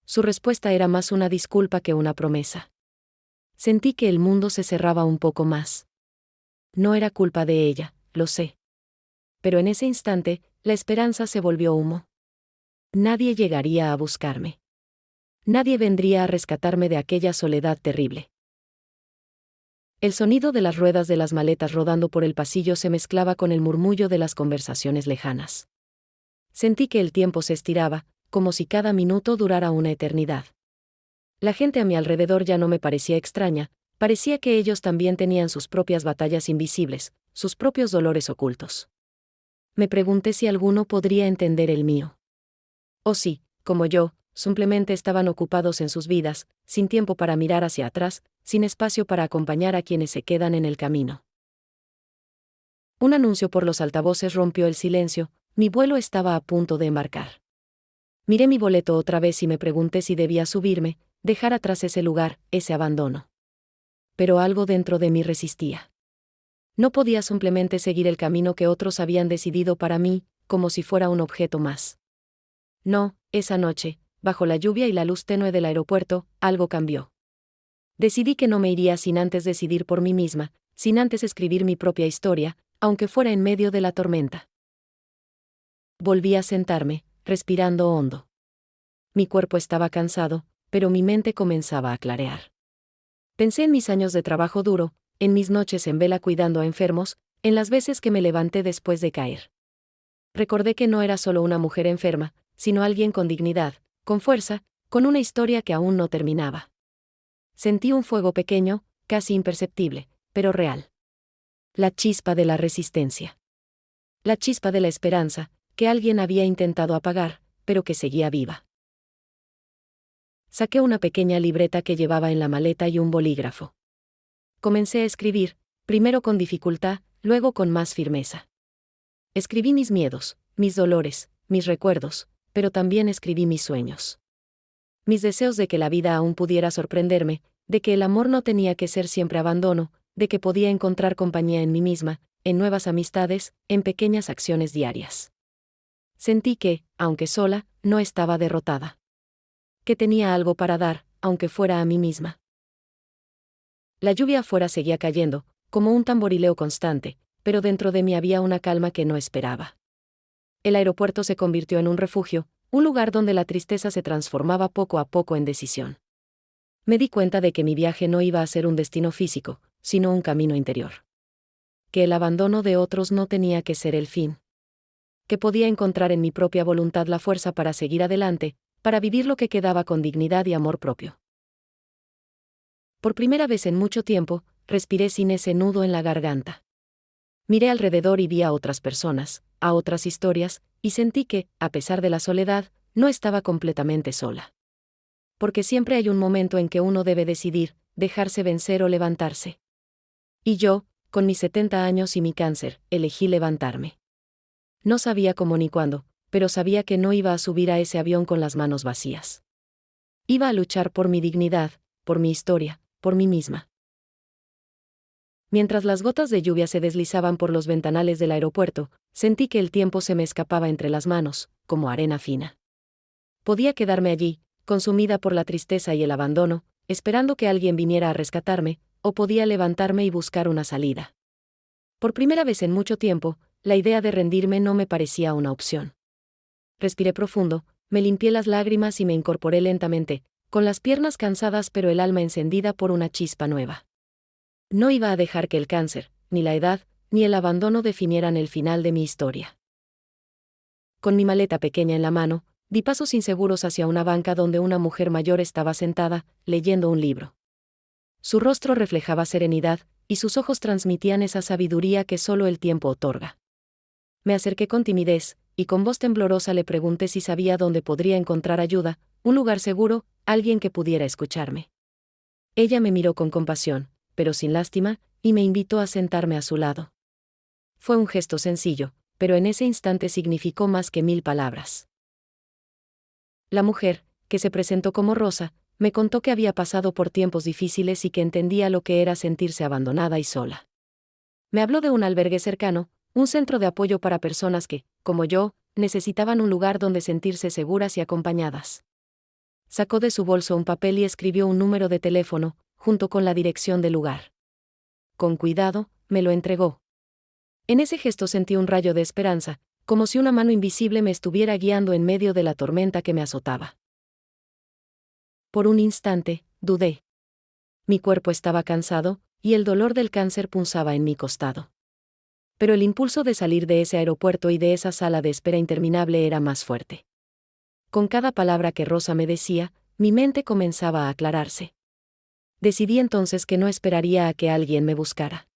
Su respuesta era más una disculpa que una promesa. Sentí que el mundo se cerraba un poco más. No era culpa de ella, lo sé. Pero en ese instante, la esperanza se volvió humo. Nadie llegaría a buscarme. Nadie vendría a rescatarme de aquella soledad terrible. El sonido de las ruedas de las maletas rodando por el pasillo se mezclaba con el murmullo de las conversaciones lejanas. Sentí que el tiempo se estiraba, como si cada minuto durara una eternidad. La gente a mi alrededor ya no me parecía extraña, parecía que ellos también tenían sus propias batallas invisibles, sus propios dolores ocultos. Me pregunté si alguno podría entender el mío. O si, como yo, simplemente estaban ocupados en sus vidas, sin tiempo para mirar hacia atrás, sin espacio para acompañar a quienes se quedan en el camino. Un anuncio por los altavoces rompió el silencio, mi vuelo estaba a punto de embarcar. Miré mi boleto otra vez y me pregunté si debía subirme, dejar atrás ese lugar, ese abandono. Pero algo dentro de mí resistía. No podía simplemente seguir el camino que otros habían decidido para mí, como si fuera un objeto más. No, esa noche, bajo la lluvia y la luz tenue del aeropuerto, algo cambió. Decidí que no me iría sin antes decidir por mí misma, sin antes escribir mi propia historia, aunque fuera en medio de la tormenta. Volví a sentarme, respirando hondo. Mi cuerpo estaba cansado, pero mi mente comenzaba a clarear. Pensé en mis años de trabajo duro, en mis noches en vela cuidando a enfermos, en las veces que me levanté después de caer. Recordé que no era solo una mujer enferma, sino alguien con dignidad, con fuerza, con una historia que aún no terminaba. Sentí un fuego pequeño, casi imperceptible, pero real. La chispa de la resistencia. La chispa de la esperanza, que alguien había intentado apagar, pero que seguía viva. Saqué una pequeña libreta que llevaba en la maleta y un bolígrafo. Comencé a escribir, primero con dificultad, luego con más firmeza. Escribí mis miedos, mis dolores, mis recuerdos, pero también escribí mis sueños. Mis deseos de que la vida aún pudiera sorprenderme, de que el amor no tenía que ser siempre abandono, de que podía encontrar compañía en mí misma, en nuevas amistades, en pequeñas acciones diarias. Sentí que, aunque sola, no estaba derrotada. Que tenía algo para dar, aunque fuera a mí misma. La lluvia afuera seguía cayendo, como un tamborileo constante, pero dentro de mí había una calma que no esperaba. El aeropuerto se convirtió en un refugio, un lugar donde la tristeza se transformaba poco a poco en decisión. Me di cuenta de que mi viaje no iba a ser un destino físico, sino un camino interior. Que el abandono de otros no tenía que ser el fin. Que podía encontrar en mi propia voluntad la fuerza para seguir adelante, para vivir lo que quedaba con dignidad y amor propio. Por primera vez en mucho tiempo, respiré sin ese nudo en la garganta. Miré alrededor y vi a otras personas, a otras historias, y sentí que, a pesar de la soledad, no estaba completamente sola. Porque siempre hay un momento en que uno debe decidir, dejarse vencer o levantarse. Y yo, con mis 70 años y mi cáncer, elegí levantarme. No sabía cómo ni cuándo, pero sabía que no iba a subir a ese avión con las manos vacías. Iba a luchar por mi dignidad, por mi historia, por mí misma. Mientras las gotas de lluvia se deslizaban por los ventanales del aeropuerto, sentí que el tiempo se me escapaba entre las manos, como arena fina. Podía quedarme allí, consumida por la tristeza y el abandono, esperando que alguien viniera a rescatarme, o podía levantarme y buscar una salida. Por primera vez en mucho tiempo, la idea de rendirme no me parecía una opción. Respiré profundo, me limpié las lágrimas y me incorporé lentamente, con las piernas cansadas pero el alma encendida por una chispa nueva. No iba a dejar que el cáncer, ni la edad, ni el abandono definieran el final de mi historia. Con mi maleta pequeña en la mano, di pasos inseguros hacia una banca donde una mujer mayor estaba sentada, leyendo un libro. Su rostro reflejaba serenidad, y sus ojos transmitían esa sabiduría que solo el tiempo otorga. Me acerqué con timidez, y con voz temblorosa le pregunté si sabía dónde podría encontrar ayuda, un lugar seguro, alguien que pudiera escucharme. Ella me miró con compasión, pero sin lástima, y me invitó a sentarme a su lado. Fue un gesto sencillo, pero en ese instante significó más que 1000 palabras. La mujer, que se presentó como Rosa, me contó que había pasado por tiempos difíciles y que entendía lo que era sentirse abandonada y sola. Me habló de un albergue cercano, un centro de apoyo para personas que, como yo, necesitaban un lugar donde sentirse seguras y acompañadas. Sacó de su bolso un papel y escribió un número de teléfono, junto con la dirección del lugar. Con cuidado, me lo entregó. En ese gesto sentí un rayo de esperanza, como si una mano invisible me estuviera guiando en medio de la tormenta que me azotaba. Por un instante, dudé. Mi cuerpo estaba cansado, y el dolor del cáncer punzaba en mi costado. Pero el impulso de salir de ese aeropuerto y de esa sala de espera interminable era más fuerte. Con cada palabra que Rosa me decía, mi mente comenzaba a aclararse. Decidí entonces que no esperaría a que alguien me buscara.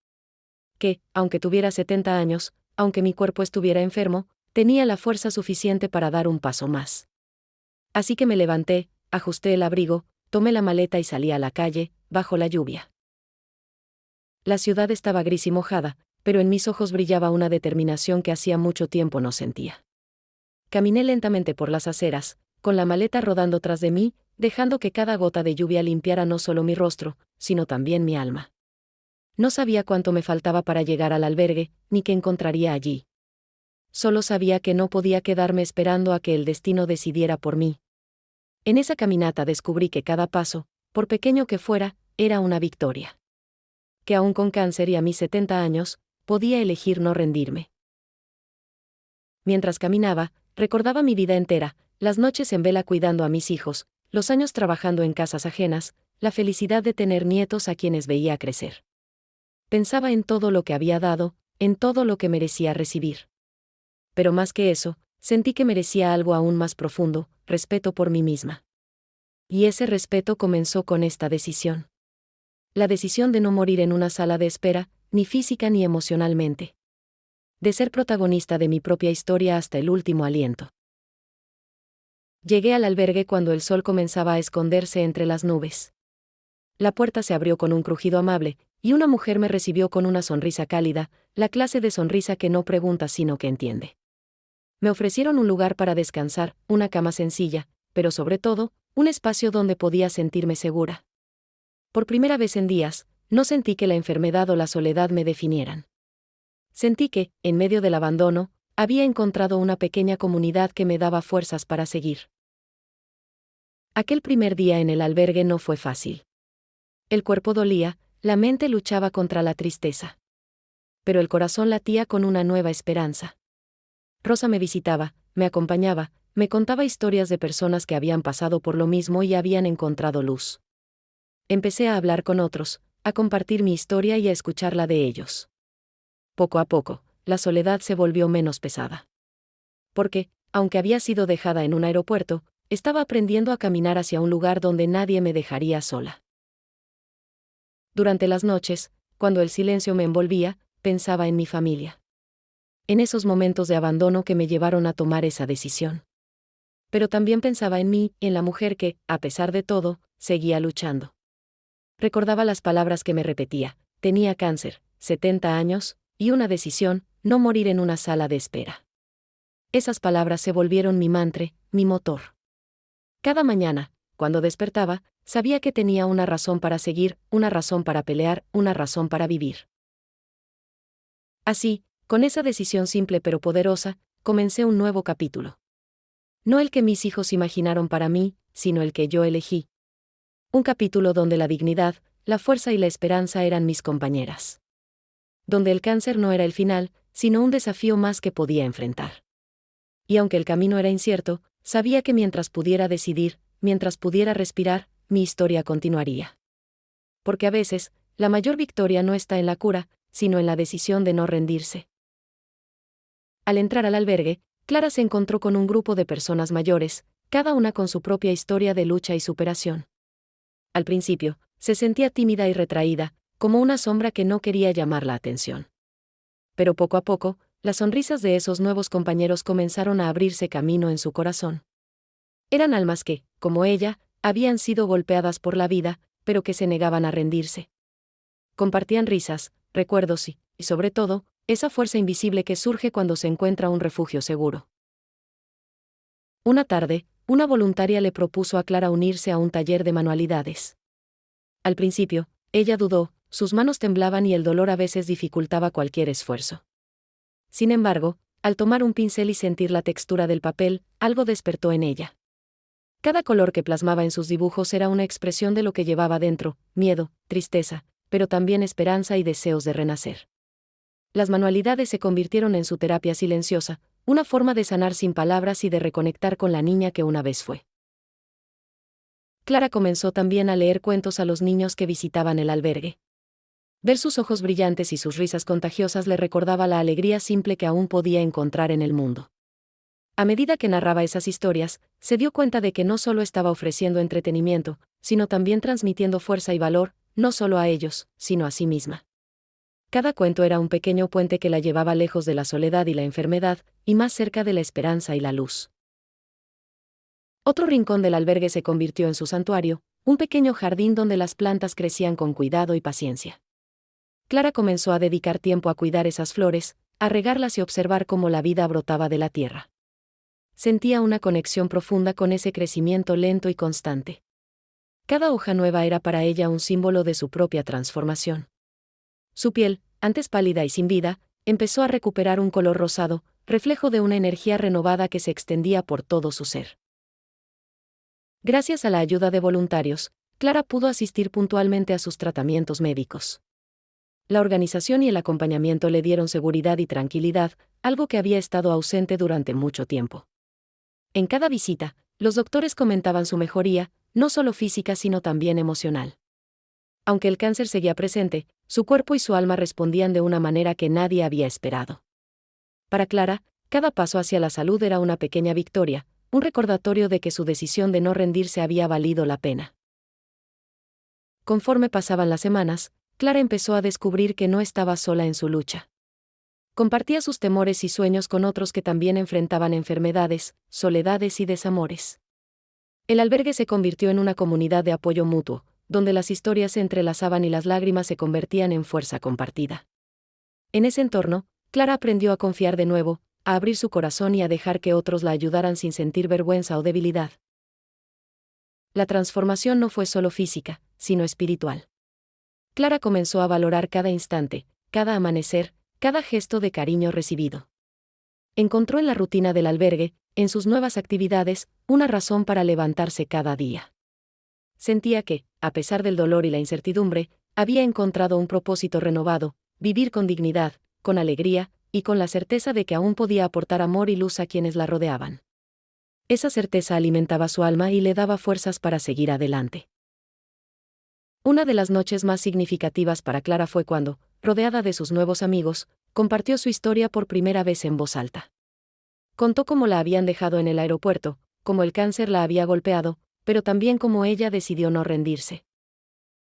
Que, aunque tuviera 70 años, aunque mi cuerpo estuviera enfermo, tenía la fuerza suficiente para dar un paso más. Así que me levanté, ajusté el abrigo, tomé la maleta y salí a la calle, bajo la lluvia. La ciudad estaba gris y mojada, pero en mis ojos brillaba una determinación que hacía mucho tiempo no sentía. Caminé lentamente por las aceras, con la maleta rodando tras de mí, dejando que cada gota de lluvia limpiara no solo mi rostro, sino también mi alma. No sabía cuánto me faltaba para llegar al albergue, ni qué encontraría allí. Solo sabía que no podía quedarme esperando a que el destino decidiera por mí. En esa caminata descubrí que cada paso, por pequeño que fuera, era una victoria. Que aún con cáncer y a mis 70 años, podía elegir no rendirme. Mientras caminaba, recordaba mi vida entera, las noches en vela cuidando a mis hijos, los años trabajando en casas ajenas, la felicidad de tener nietos a quienes veía crecer. Pensaba en todo lo que había dado, en todo lo que merecía recibir. Pero más que eso, sentí que merecía algo aún más profundo, respeto por mí misma. Y ese respeto comenzó con esta decisión. La decisión de no morir en una sala de espera, ni física ni emocionalmente. De ser protagonista de mi propia historia hasta el último aliento. Llegué al albergue cuando el sol comenzaba a esconderse entre las nubes. La puerta se abrió con un crujido amable, y una mujer me recibió con una sonrisa cálida, la clase de sonrisa que no pregunta sino que entiende. Me ofrecieron un lugar para descansar, una cama sencilla, pero sobre todo, un espacio donde podía sentirme segura. Por primera vez en días, no sentí que la enfermedad o la soledad me definieran. Sentí que, en medio del abandono, había encontrado una pequeña comunidad que me daba fuerzas para seguir. Aquel primer día en el albergue no fue fácil. El cuerpo dolía, la mente luchaba contra la tristeza. Pero el corazón latía con una nueva esperanza. Rosa me visitaba, me acompañaba, me contaba historias de personas que habían pasado por lo mismo y habían encontrado luz. Empecé a hablar con otros, a compartir mi historia y a escuchar la de ellos. Poco a poco, la soledad se volvió menos pesada. Porque, aunque había sido dejada en un aeropuerto, estaba aprendiendo a caminar hacia un lugar donde nadie me dejaría sola. Durante las noches, cuando el silencio me envolvía, pensaba en mi familia. En esos momentos de abandono que me llevaron a tomar esa decisión. Pero también pensaba en mí, en la mujer que, a pesar de todo, seguía luchando. Recordaba las palabras que me repetía: tenía cáncer, 70 años, y una decisión: no morir en una sala de espera. Esas palabras se volvieron mi mantra, mi motor. Cada mañana, cuando despertaba, sabía que tenía una razón para seguir, una razón para pelear, una razón para vivir. Así, con esa decisión simple pero poderosa, comencé un nuevo capítulo. No el que mis hijos imaginaron para mí, sino el que yo elegí. Un capítulo donde la dignidad, la fuerza y la esperanza eran mis compañeras. Donde el cáncer no era el final, sino un desafío más que podía enfrentar. Y aunque el camino era incierto, sabía que mientras pudiera decidir, mientras pudiera respirar, mi historia continuaría. Porque a veces, la mayor victoria no está en la cura, sino en la decisión de no rendirse. Al entrar al albergue, Clara se encontró con un grupo de personas mayores, cada una con su propia historia de lucha y superación. Al principio, se sentía tímida y retraída, como una sombra que no quería llamar la atención. Pero poco a poco, las sonrisas de esos nuevos compañeros comenzaron a abrirse camino en su corazón. Eran almas que, como ella, habían sido golpeadas por la vida, pero que se negaban a rendirse. Compartían risas, recuerdos y, sobre todo, esa fuerza invisible que surge cuando se encuentra un refugio seguro. Una tarde, una voluntaria le propuso a Clara unirse a un taller de manualidades. Al principio, ella dudó, sus manos temblaban y el dolor a veces dificultaba cualquier esfuerzo. Sin embargo, al tomar un pincel y sentir la textura del papel, algo despertó en ella. Cada color que plasmaba en sus dibujos era una expresión de lo que llevaba dentro: miedo, tristeza, pero también esperanza y deseos de renacer. Las manualidades se convirtieron en su terapia silenciosa, una forma de sanar sin palabras y de reconectar con la niña que una vez fue. Clara comenzó también a leer cuentos a los niños que visitaban el albergue. Ver sus ojos brillantes y sus risas contagiosas le recordaba la alegría simple que aún podía encontrar en el mundo. A medida que narraba esas historias, se dio cuenta de que no solo estaba ofreciendo entretenimiento, sino también transmitiendo fuerza y valor, no solo a ellos, sino a sí misma. Cada cuento era un pequeño puente que la llevaba lejos de la soledad y la enfermedad, y más cerca de la esperanza y la luz. Otro rincón del albergue se convirtió en su santuario, un pequeño jardín donde las plantas crecían con cuidado y paciencia. Clara comenzó a dedicar tiempo a cuidar esas flores, a regarlas y observar cómo la vida brotaba de la tierra. Sentía una conexión profunda con ese crecimiento lento y constante. Cada hoja nueva era para ella un símbolo de su propia transformación. Su piel, antes pálida y sin vida, empezó a recuperar un color rosado, reflejo de una energía renovada que se extendía por todo su ser. Gracias a la ayuda de voluntarios, Clara pudo asistir puntualmente a sus tratamientos médicos. La organización y el acompañamiento le dieron seguridad y tranquilidad, algo que había estado ausente durante mucho tiempo. En cada visita, los doctores comentaban su mejoría, no solo física sino también emocional. Aunque el cáncer seguía presente, su cuerpo y su alma respondían de una manera que nadie había esperado. Para Clara, cada paso hacia la salud era una pequeña victoria, un recordatorio de que su decisión de no rendirse había valido la pena. Conforme pasaban las semanas, Clara empezó a descubrir que no estaba sola en su lucha. Compartía sus temores y sueños con otros que también enfrentaban enfermedades, soledades y desamores. El albergue se convirtió en una comunidad de apoyo mutuo, donde las historias se entrelazaban y las lágrimas se convertían en fuerza compartida. En ese entorno, Clara aprendió a confiar de nuevo, a abrir su corazón y a dejar que otros la ayudaran sin sentir vergüenza o debilidad. La transformación no fue solo física, sino espiritual. Clara comenzó a valorar cada instante, cada amanecer, cada gesto de cariño recibido. Encontró en la rutina del albergue, en sus nuevas actividades, una razón para levantarse cada día. Sentía que, a pesar del dolor y la incertidumbre, había encontrado un propósito renovado: vivir con dignidad, con alegría, y con la certeza de que aún podía aportar amor y luz a quienes la rodeaban. Esa certeza alimentaba su alma y le daba fuerzas para seguir adelante. Una de las noches más significativas para Clara fue cuando, rodeada de sus nuevos amigos, compartió su historia por primera vez en voz alta. Contó cómo la habían dejado en el aeropuerto, cómo el cáncer la había golpeado, pero también cómo ella decidió no rendirse.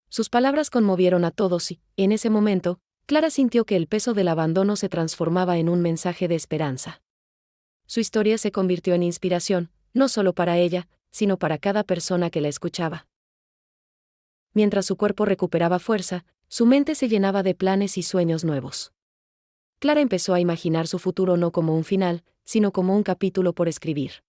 Sus palabras conmovieron a todos y, en ese momento, Clara sintió que el peso del abandono se transformaba en un mensaje de esperanza. Su historia se convirtió en inspiración, no solo para ella, sino para cada persona que la escuchaba. Mientras su cuerpo recuperaba fuerza, Su mente se llenaba de planes y sueños nuevos. Clara empezó a imaginar su futuro no como un final, sino como un capítulo por escribir.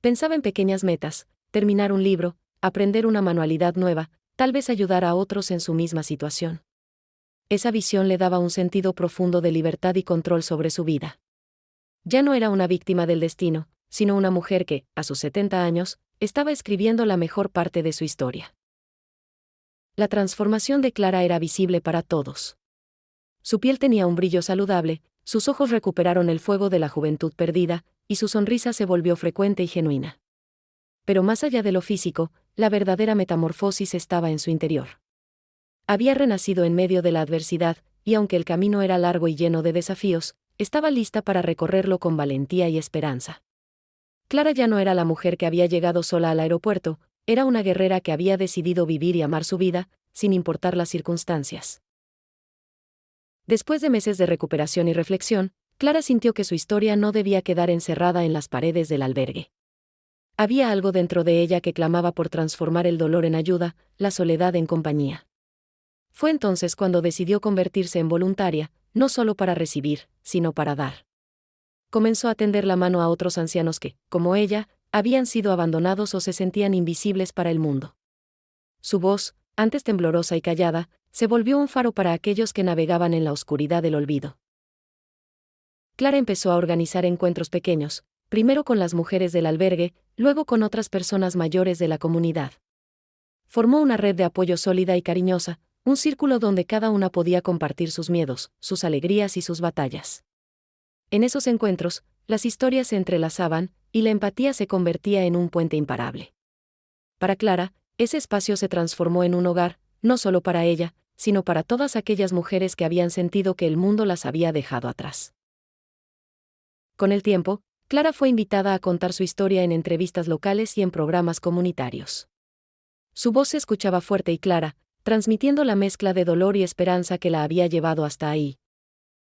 Pensaba en pequeñas metas: terminar un libro, aprender una manualidad nueva, tal vez ayudar a otros en su misma situación. Esa visión le daba un sentido profundo de libertad y control sobre su vida. Ya no era una víctima del destino, sino una mujer que, a sus 70 años, estaba escribiendo la mejor parte de su historia. La transformación de Clara era visible para todos. Su piel tenía un brillo saludable, sus ojos recuperaron el fuego de la juventud perdida, y su sonrisa se volvió frecuente y genuina. Pero más allá de lo físico, la verdadera metamorfosis estaba en su interior. Había renacido en medio de la adversidad, y aunque el camino era largo y lleno de desafíos, estaba lista para recorrerlo con valentía y esperanza. Clara ya no era la mujer que había llegado sola al aeropuerto, era una guerrera que había decidido vivir y amar su vida, sin importar las circunstancias. Después de meses de recuperación y reflexión, Clara sintió que su historia no debía quedar encerrada en las paredes del albergue. Había algo dentro de ella que clamaba por transformar el dolor en ayuda, la soledad en compañía. Fue entonces cuando decidió convertirse en voluntaria, no solo para recibir, sino para dar. Comenzó a tender la mano a otros ancianos que, como ella, habían sido abandonados o se sentían invisibles para el mundo. Su voz, antes temblorosa y callada, se volvió un faro para aquellos que navegaban en la oscuridad del olvido. Clara empezó a organizar encuentros pequeños, primero con las mujeres del albergue, luego con otras personas mayores de la comunidad. Formó una red de apoyo sólida y cariñosa, un círculo donde cada una podía compartir sus miedos, sus alegrías y sus batallas. En esos encuentros, las historias se entrelazaban, y la empatía se convertía en un puente imparable. Para Clara, ese espacio se transformó en un hogar, no solo para ella, sino para todas aquellas mujeres que habían sentido que el mundo las había dejado atrás. Con el tiempo, Clara fue invitada a contar su historia en entrevistas locales y en programas comunitarios. Su voz se escuchaba fuerte y clara, transmitiendo la mezcla de dolor y esperanza que la había llevado hasta ahí.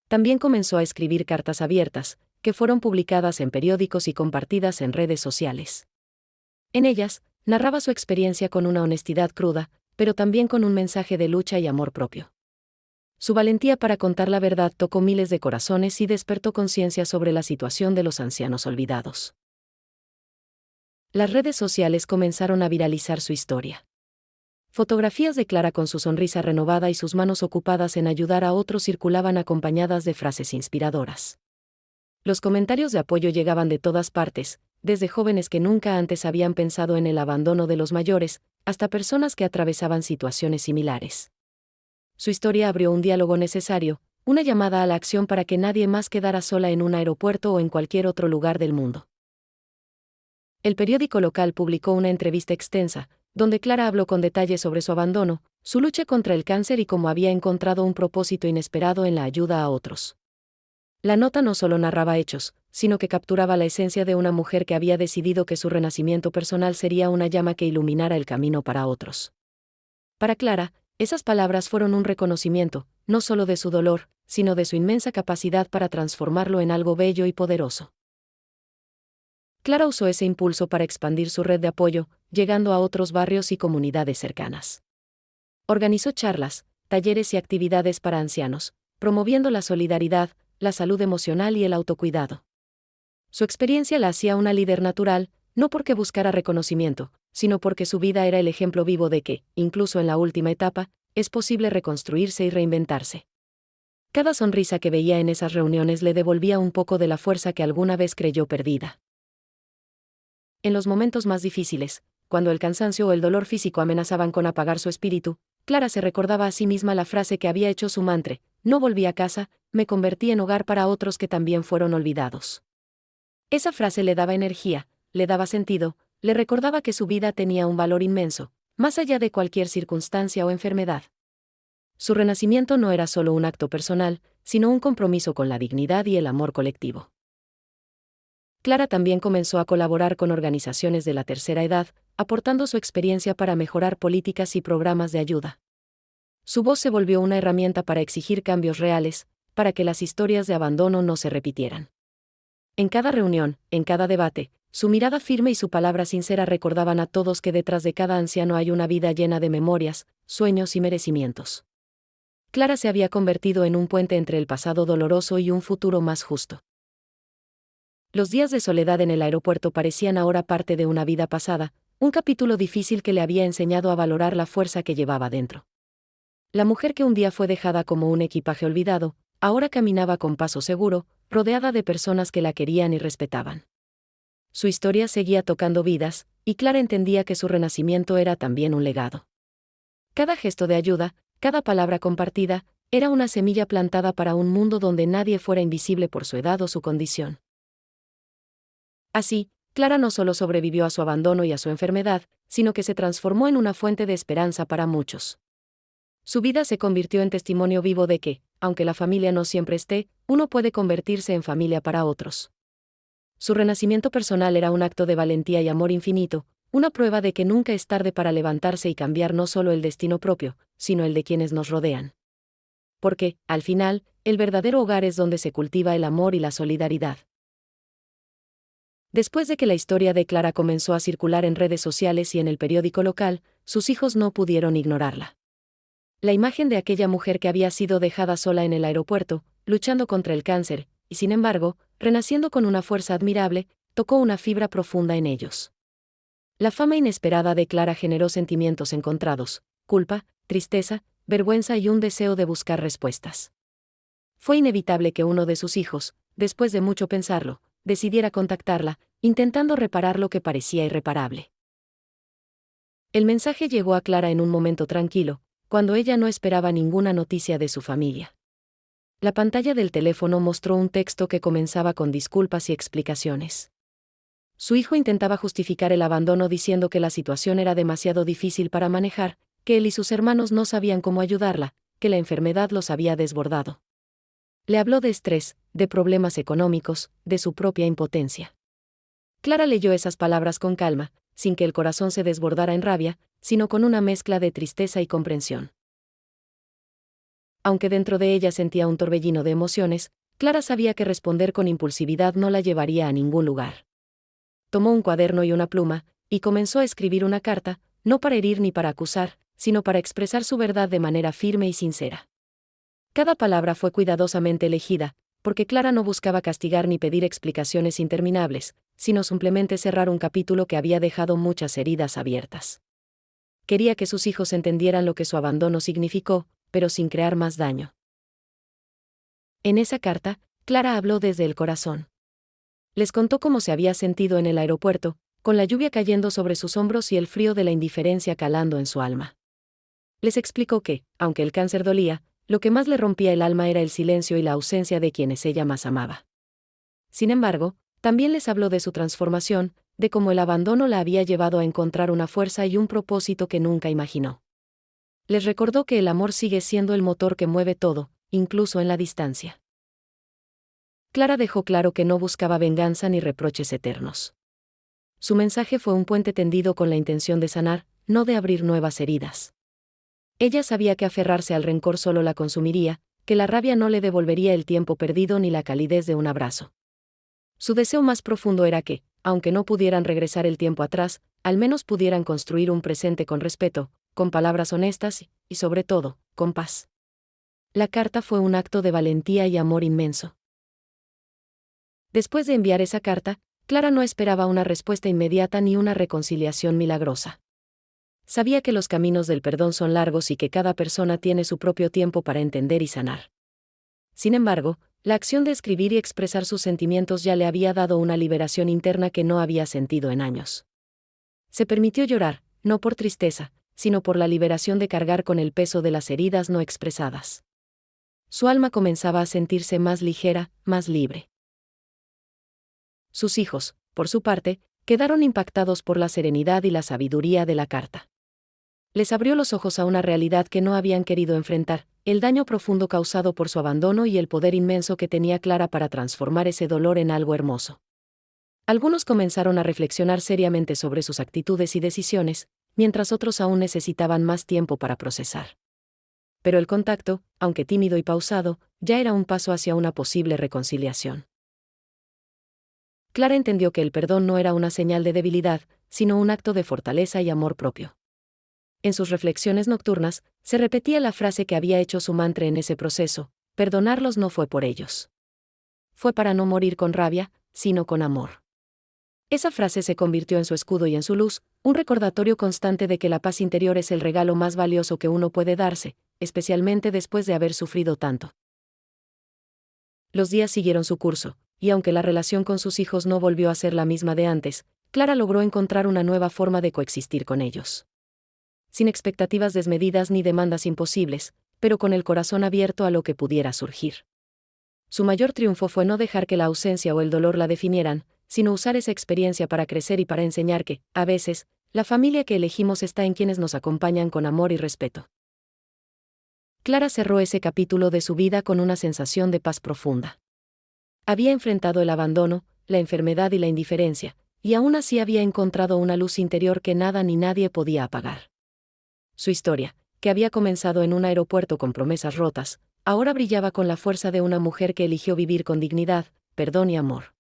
También comenzó a escribir cartas abiertas, que fueron publicadas en periódicos y compartidas en redes sociales. En ellas, narraba su experiencia con una honestidad cruda, pero también con un mensaje de lucha y amor propio. Su valentía para contar la verdad tocó miles de corazones y despertó conciencia sobre la situación de los ancianos olvidados. Las redes sociales comenzaron a viralizar su historia. Fotografías de Clara con su sonrisa renovada y sus manos ocupadas en ayudar a otros circulaban acompañadas de frases inspiradoras. Los comentarios de apoyo llegaban de todas partes, desde jóvenes que nunca antes habían pensado en el abandono de los mayores, hasta personas que atravesaban situaciones similares. Su historia abrió un diálogo necesario, una llamada a la acción para que nadie más quedara sola en un aeropuerto o en cualquier otro lugar del mundo. El periódico local publicó una entrevista extensa, donde Clara habló con detalle sobre su abandono, su lucha contra el cáncer y cómo había encontrado un propósito inesperado en la ayuda a otros. La nota no solo narraba hechos, sino que capturaba la esencia de una mujer que había decidido que su renacimiento personal sería una llama que iluminara el camino para otros. Para Clara, esas palabras fueron un reconocimiento, no solo de su dolor, sino de su inmensa capacidad para transformarlo en algo bello y poderoso. Clara usó ese impulso para expandir su red de apoyo, llegando a otros barrios y comunidades cercanas. Organizó charlas, talleres y actividades para ancianos, promoviendo la solidaridad, la salud emocional y el autocuidado. Su experiencia la hacía una líder natural, no porque buscara reconocimiento, sino porque su vida era el ejemplo vivo de que, incluso en la última etapa, es posible reconstruirse y reinventarse. Cada sonrisa que veía en esas reuniones le devolvía un poco de la fuerza que alguna vez creyó perdida. En los momentos más difíciles, cuando el cansancio o el dolor físico amenazaban con apagar su espíritu, Clara se recordaba a sí misma la frase que había hecho su mantra: no volví a casa, me convertí en hogar para otros que también fueron olvidados. Esa frase le daba energía, le daba sentido, le recordaba que su vida tenía un valor inmenso, más allá de cualquier circunstancia o enfermedad. Su renacimiento no era solo un acto personal, sino un compromiso con la dignidad y el amor colectivo. Clara también comenzó a colaborar con organizaciones de la tercera edad, aportando su experiencia para mejorar políticas y programas de ayuda. Su voz se volvió una herramienta para exigir cambios reales, para que las historias de abandono no se repitieran. En cada reunión, en cada debate, su mirada firme y su palabra sincera recordaban a todos que detrás de cada anciano hay una vida llena de memorias, sueños y merecimientos. Clara se había convertido en un puente entre el pasado doloroso y un futuro más justo. Los días de soledad en el aeropuerto parecían ahora parte de una vida pasada, un capítulo difícil que le había enseñado a valorar la fuerza que llevaba dentro. La mujer que un día fue dejada como un equipaje olvidado, ahora caminaba con paso seguro, rodeada de personas que la querían y respetaban. Su historia seguía tocando vidas, y Clara entendía que su renacimiento era también un legado. Cada gesto de ayuda, cada palabra compartida, era una semilla plantada para un mundo donde nadie fuera invisible por su edad o su condición. Así, Clara no solo sobrevivió a su abandono y a su enfermedad, sino que se transformó en una fuente de esperanza para muchos. Su vida se convirtió en testimonio vivo de que, aunque la familia no siempre esté, uno puede convertirse en familia para otros. Su renacimiento personal era un acto de valentía y amor infinito, una prueba de que nunca es tarde para levantarse y cambiar no solo el destino propio, sino el de quienes nos rodean. Porque, al final, el verdadero hogar es donde se cultiva el amor y la solidaridad. Después de que la historia de Clara comenzó a circular en redes sociales y en el periódico local, sus hijos no pudieron ignorarla. La imagen de aquella mujer que había sido dejada sola en el aeropuerto, luchando contra el cáncer, y sin embargo, renaciendo con una fuerza admirable, tocó una fibra profunda en ellos. La fama inesperada de Clara generó sentimientos encontrados: culpa, tristeza, vergüenza y un deseo de buscar respuestas. Fue inevitable que uno de sus hijos, después de mucho pensarlo, decidiera contactarla, intentando reparar lo que parecía irreparable. El mensaje llegó a Clara en un momento tranquilo, cuando ella no esperaba ninguna noticia de su familia. La pantalla del teléfono mostró un texto que comenzaba con disculpas y explicaciones. Su hijo intentaba justificar el abandono diciendo que la situación era demasiado difícil para manejar, que él y sus hermanos no sabían cómo ayudarla, que la enfermedad los había desbordado. Le habló de estrés, de problemas económicos, de su propia impotencia. Clara leyó esas palabras con calma, sin que el corazón se desbordara en rabia, sino con una mezcla de tristeza y comprensión. Aunque dentro de ella sentía un torbellino de emociones, Clara sabía que responder con impulsividad no la llevaría a ningún lugar. Tomó un cuaderno y una pluma, y comenzó a escribir una carta, no para herir ni para acusar, sino para expresar su verdad de manera firme y sincera. Cada palabra fue cuidadosamente elegida, porque Clara no buscaba castigar ni pedir explicaciones interminables, sino simplemente cerrar un capítulo que había dejado muchas heridas abiertas. Quería que sus hijos entendieran lo que su abandono significó, pero sin crear más daño. En esa carta, Clara habló desde el corazón. Les contó cómo se había sentido en el aeropuerto, con la lluvia cayendo sobre sus hombros y el frío de la indiferencia calando en su alma. Les explicó que, aunque el cáncer dolía, lo que más le rompía el alma era el silencio y la ausencia de quienes ella más amaba. Sin embargo, también les habló de su transformación, de cómo el abandono la había llevado a encontrar una fuerza y un propósito que nunca imaginó. Les recordó que el amor sigue siendo el motor que mueve todo, incluso en la distancia. Clara dejó claro que no buscaba venganza ni reproches eternos. Su mensaje fue un puente tendido con la intención de sanar, no de abrir nuevas heridas. Ella sabía que aferrarse al rencor solo la consumiría, que la rabia no le devolvería el tiempo perdido ni la calidez de un abrazo. Su deseo más profundo era que, aunque no pudieran regresar el tiempo atrás, al menos pudieran construir un presente con respeto, con palabras honestas y, sobre todo, con paz. La carta fue un acto de valentía y amor inmenso. Después de enviar esa carta, Clara no esperaba una respuesta inmediata ni una reconciliación milagrosa. Sabía que los caminos del perdón son largos y que cada persona tiene su propio tiempo para entender y sanar. Sin embargo, la acción de escribir y expresar sus sentimientos ya le había dado una liberación interna que no había sentido en años. Se permitió llorar, no por tristeza, sino por la liberación de cargar con el peso de las heridas no expresadas. Su alma comenzaba a sentirse más ligera, más libre. Sus hijos, por su parte, quedaron impactados por la serenidad y la sabiduría de la carta. Les abrió los ojos a una realidad que no habían querido enfrentar, el daño profundo causado por su abandono y el poder inmenso que tenía Clara para transformar ese dolor en algo hermoso. Algunos comenzaron a reflexionar seriamente sobre sus actitudes y decisiones, mientras otros aún necesitaban más tiempo para procesar. Pero el contacto, aunque tímido y pausado, ya era un paso hacia una posible reconciliación. Clara entendió que el perdón no era una señal de debilidad, sino un acto de fortaleza y amor propio. En sus reflexiones nocturnas, se repetía la frase que había hecho su mantra en ese proceso: perdonarlos no fue por ellos. Fue para no morir con rabia, sino con amor. Esa frase se convirtió en su escudo y en su luz, un recordatorio constante de que la paz interior es el regalo más valioso que uno puede darse, especialmente después de haber sufrido tanto. Los días siguieron su curso, y aunque la relación con sus hijos no volvió a ser la misma de antes, Clara logró encontrar una nueva forma de coexistir con ellos. Sin expectativas desmedidas ni demandas imposibles, pero con el corazón abierto a lo que pudiera surgir. Su mayor triunfo fue no dejar que la ausencia o el dolor la definieran, sino usar esa experiencia para crecer y para enseñar que, a veces, la familia que elegimos está en quienes nos acompañan con amor y respeto. Clara cerró ese capítulo de su vida con una sensación de paz profunda. Había enfrentado el abandono, la enfermedad y la indiferencia, y aún así había encontrado una luz interior que nada ni nadie podía apagar. Su historia, que había comenzado en un aeropuerto con promesas rotas, ahora brillaba con la fuerza de una mujer que eligió vivir con dignidad, perdón y amor.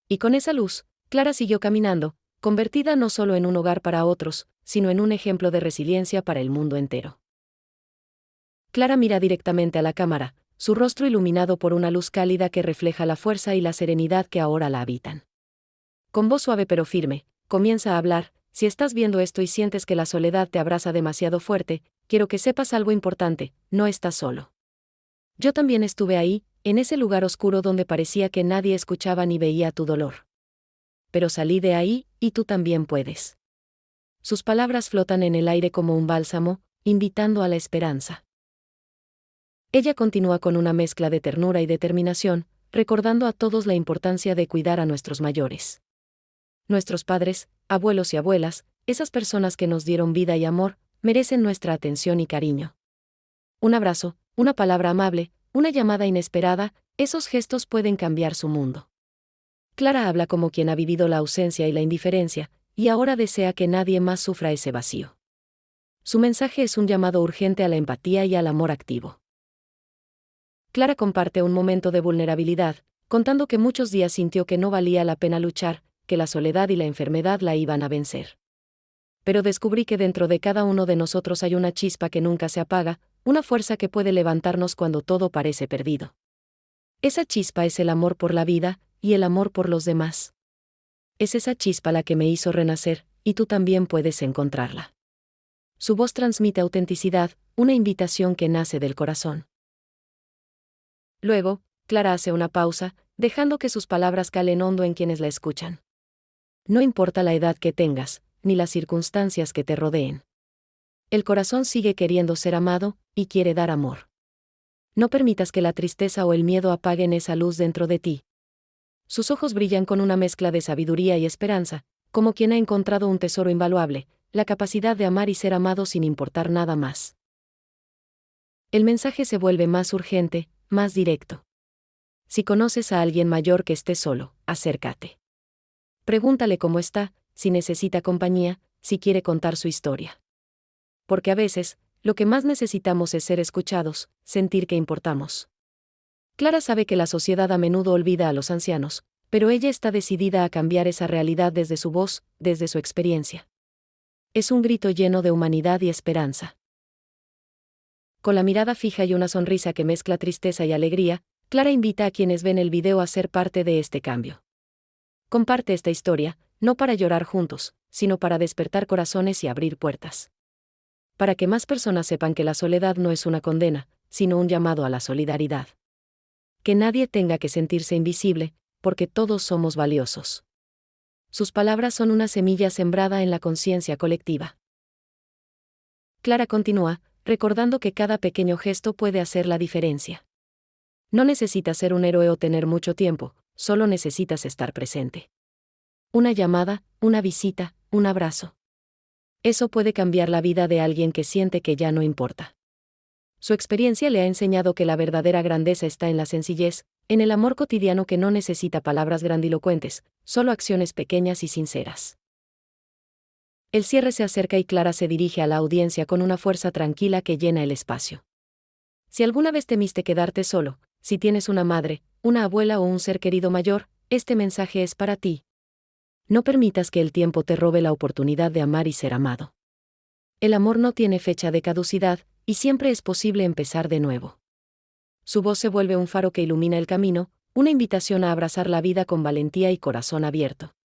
Y con esa luz, Clara siguió caminando, convertida no solo en un hogar para otros, sino en un ejemplo de resiliencia para el mundo entero. Clara mira directamente a la cámara, su rostro iluminado por una luz cálida que refleja la fuerza y la serenidad que ahora la habitan. Con voz suave pero firme, comienza a hablar: si estás viendo esto y sientes que la soledad te abraza demasiado fuerte, quiero que sepas algo importante: no estás solo. Yo también estuve ahí, en ese lugar oscuro donde parecía que nadie escuchaba ni veía tu dolor. Pero salí de ahí, y tú también puedes. Sus palabras flotan en el aire como un bálsamo, invitando a la esperanza. Ella continúa con una mezcla de ternura y determinación, recordando a todos la importancia de cuidar a nuestros mayores. Nuestros padres, abuelos y abuelas, esas personas que nos dieron vida y amor, merecen nuestra atención y cariño. Un abrazo, una palabra amable, una llamada inesperada, esos gestos pueden cambiar su mundo. Clara habla como quien ha vivido la ausencia y la indiferencia, y ahora desea que nadie más sufra ese vacío. Su mensaje es un llamado urgente a la empatía y al amor activo. Clara comparte un momento de vulnerabilidad, contando que muchos días sintió que no valía la pena luchar, que la soledad y la enfermedad la iban a vencer. Pero descubrí que dentro de cada uno de nosotros hay una chispa que nunca se apaga, una fuerza que puede levantarnos cuando todo parece perdido. Esa chispa es el amor por la vida, y el amor por los demás. Es esa chispa la que me hizo renacer, y tú también puedes encontrarla. Su voz transmite autenticidad, una invitación que nace del corazón. Luego, Clara hace una pausa, dejando que sus palabras calen hondo en quienes la escuchan. No importa la edad que tengas, ni las circunstancias que te rodeen. El corazón sigue queriendo ser amado, y quiere dar amor. No permitas que la tristeza o el miedo apaguen esa luz dentro de ti. Sus ojos brillan con una mezcla de sabiduría y esperanza, como quien ha encontrado un tesoro invaluable, la capacidad de amar y ser amado sin importar nada más. El mensaje se vuelve más urgente, más directo. Si conoces a alguien mayor que esté solo, acércate. Pregúntale cómo está, si necesita compañía, si quiere contar su historia. Porque a veces, lo que más necesitamos es ser escuchados, sentir que importamos. Clara sabe que la sociedad a menudo olvida a los ancianos, pero ella está decidida a cambiar esa realidad desde su voz, desde su experiencia. Es un grito lleno de humanidad y esperanza. Con la mirada fija y una sonrisa que mezcla tristeza y alegría, Clara invita a quienes ven el video a ser parte de este cambio. Comparte esta historia, no para llorar juntos, sino para despertar corazones y abrir puertas. Para que más personas sepan que la soledad no es una condena, sino un llamado a la solidaridad. Que nadie tenga que sentirse invisible, porque todos somos valiosos. Sus palabras son una semilla sembrada en la conciencia colectiva. Clara continúa, recordando que cada pequeño gesto puede hacer la diferencia. No necesitas ser un héroe o tener mucho tiempo, solo necesitas estar presente. Una llamada, una visita, un abrazo. Eso puede cambiar la vida de alguien que siente que ya no importa. Su experiencia le ha enseñado que la verdadera grandeza está en la sencillez, en el amor cotidiano que no necesita palabras grandilocuentes, solo acciones pequeñas y sinceras. El cierre se acerca y Clara se dirige a la audiencia con una fuerza tranquila que llena el espacio. Si alguna vez temiste quedarte solo, si tienes una madre, una abuela o un ser querido mayor, este mensaje es para ti. No permitas que el tiempo te robe la oportunidad de amar y ser amado. El amor no tiene fecha de caducidad, y siempre es posible empezar de nuevo. Su voz se vuelve un faro que ilumina el camino, una invitación a abrazar la vida con valentía y corazón abierto.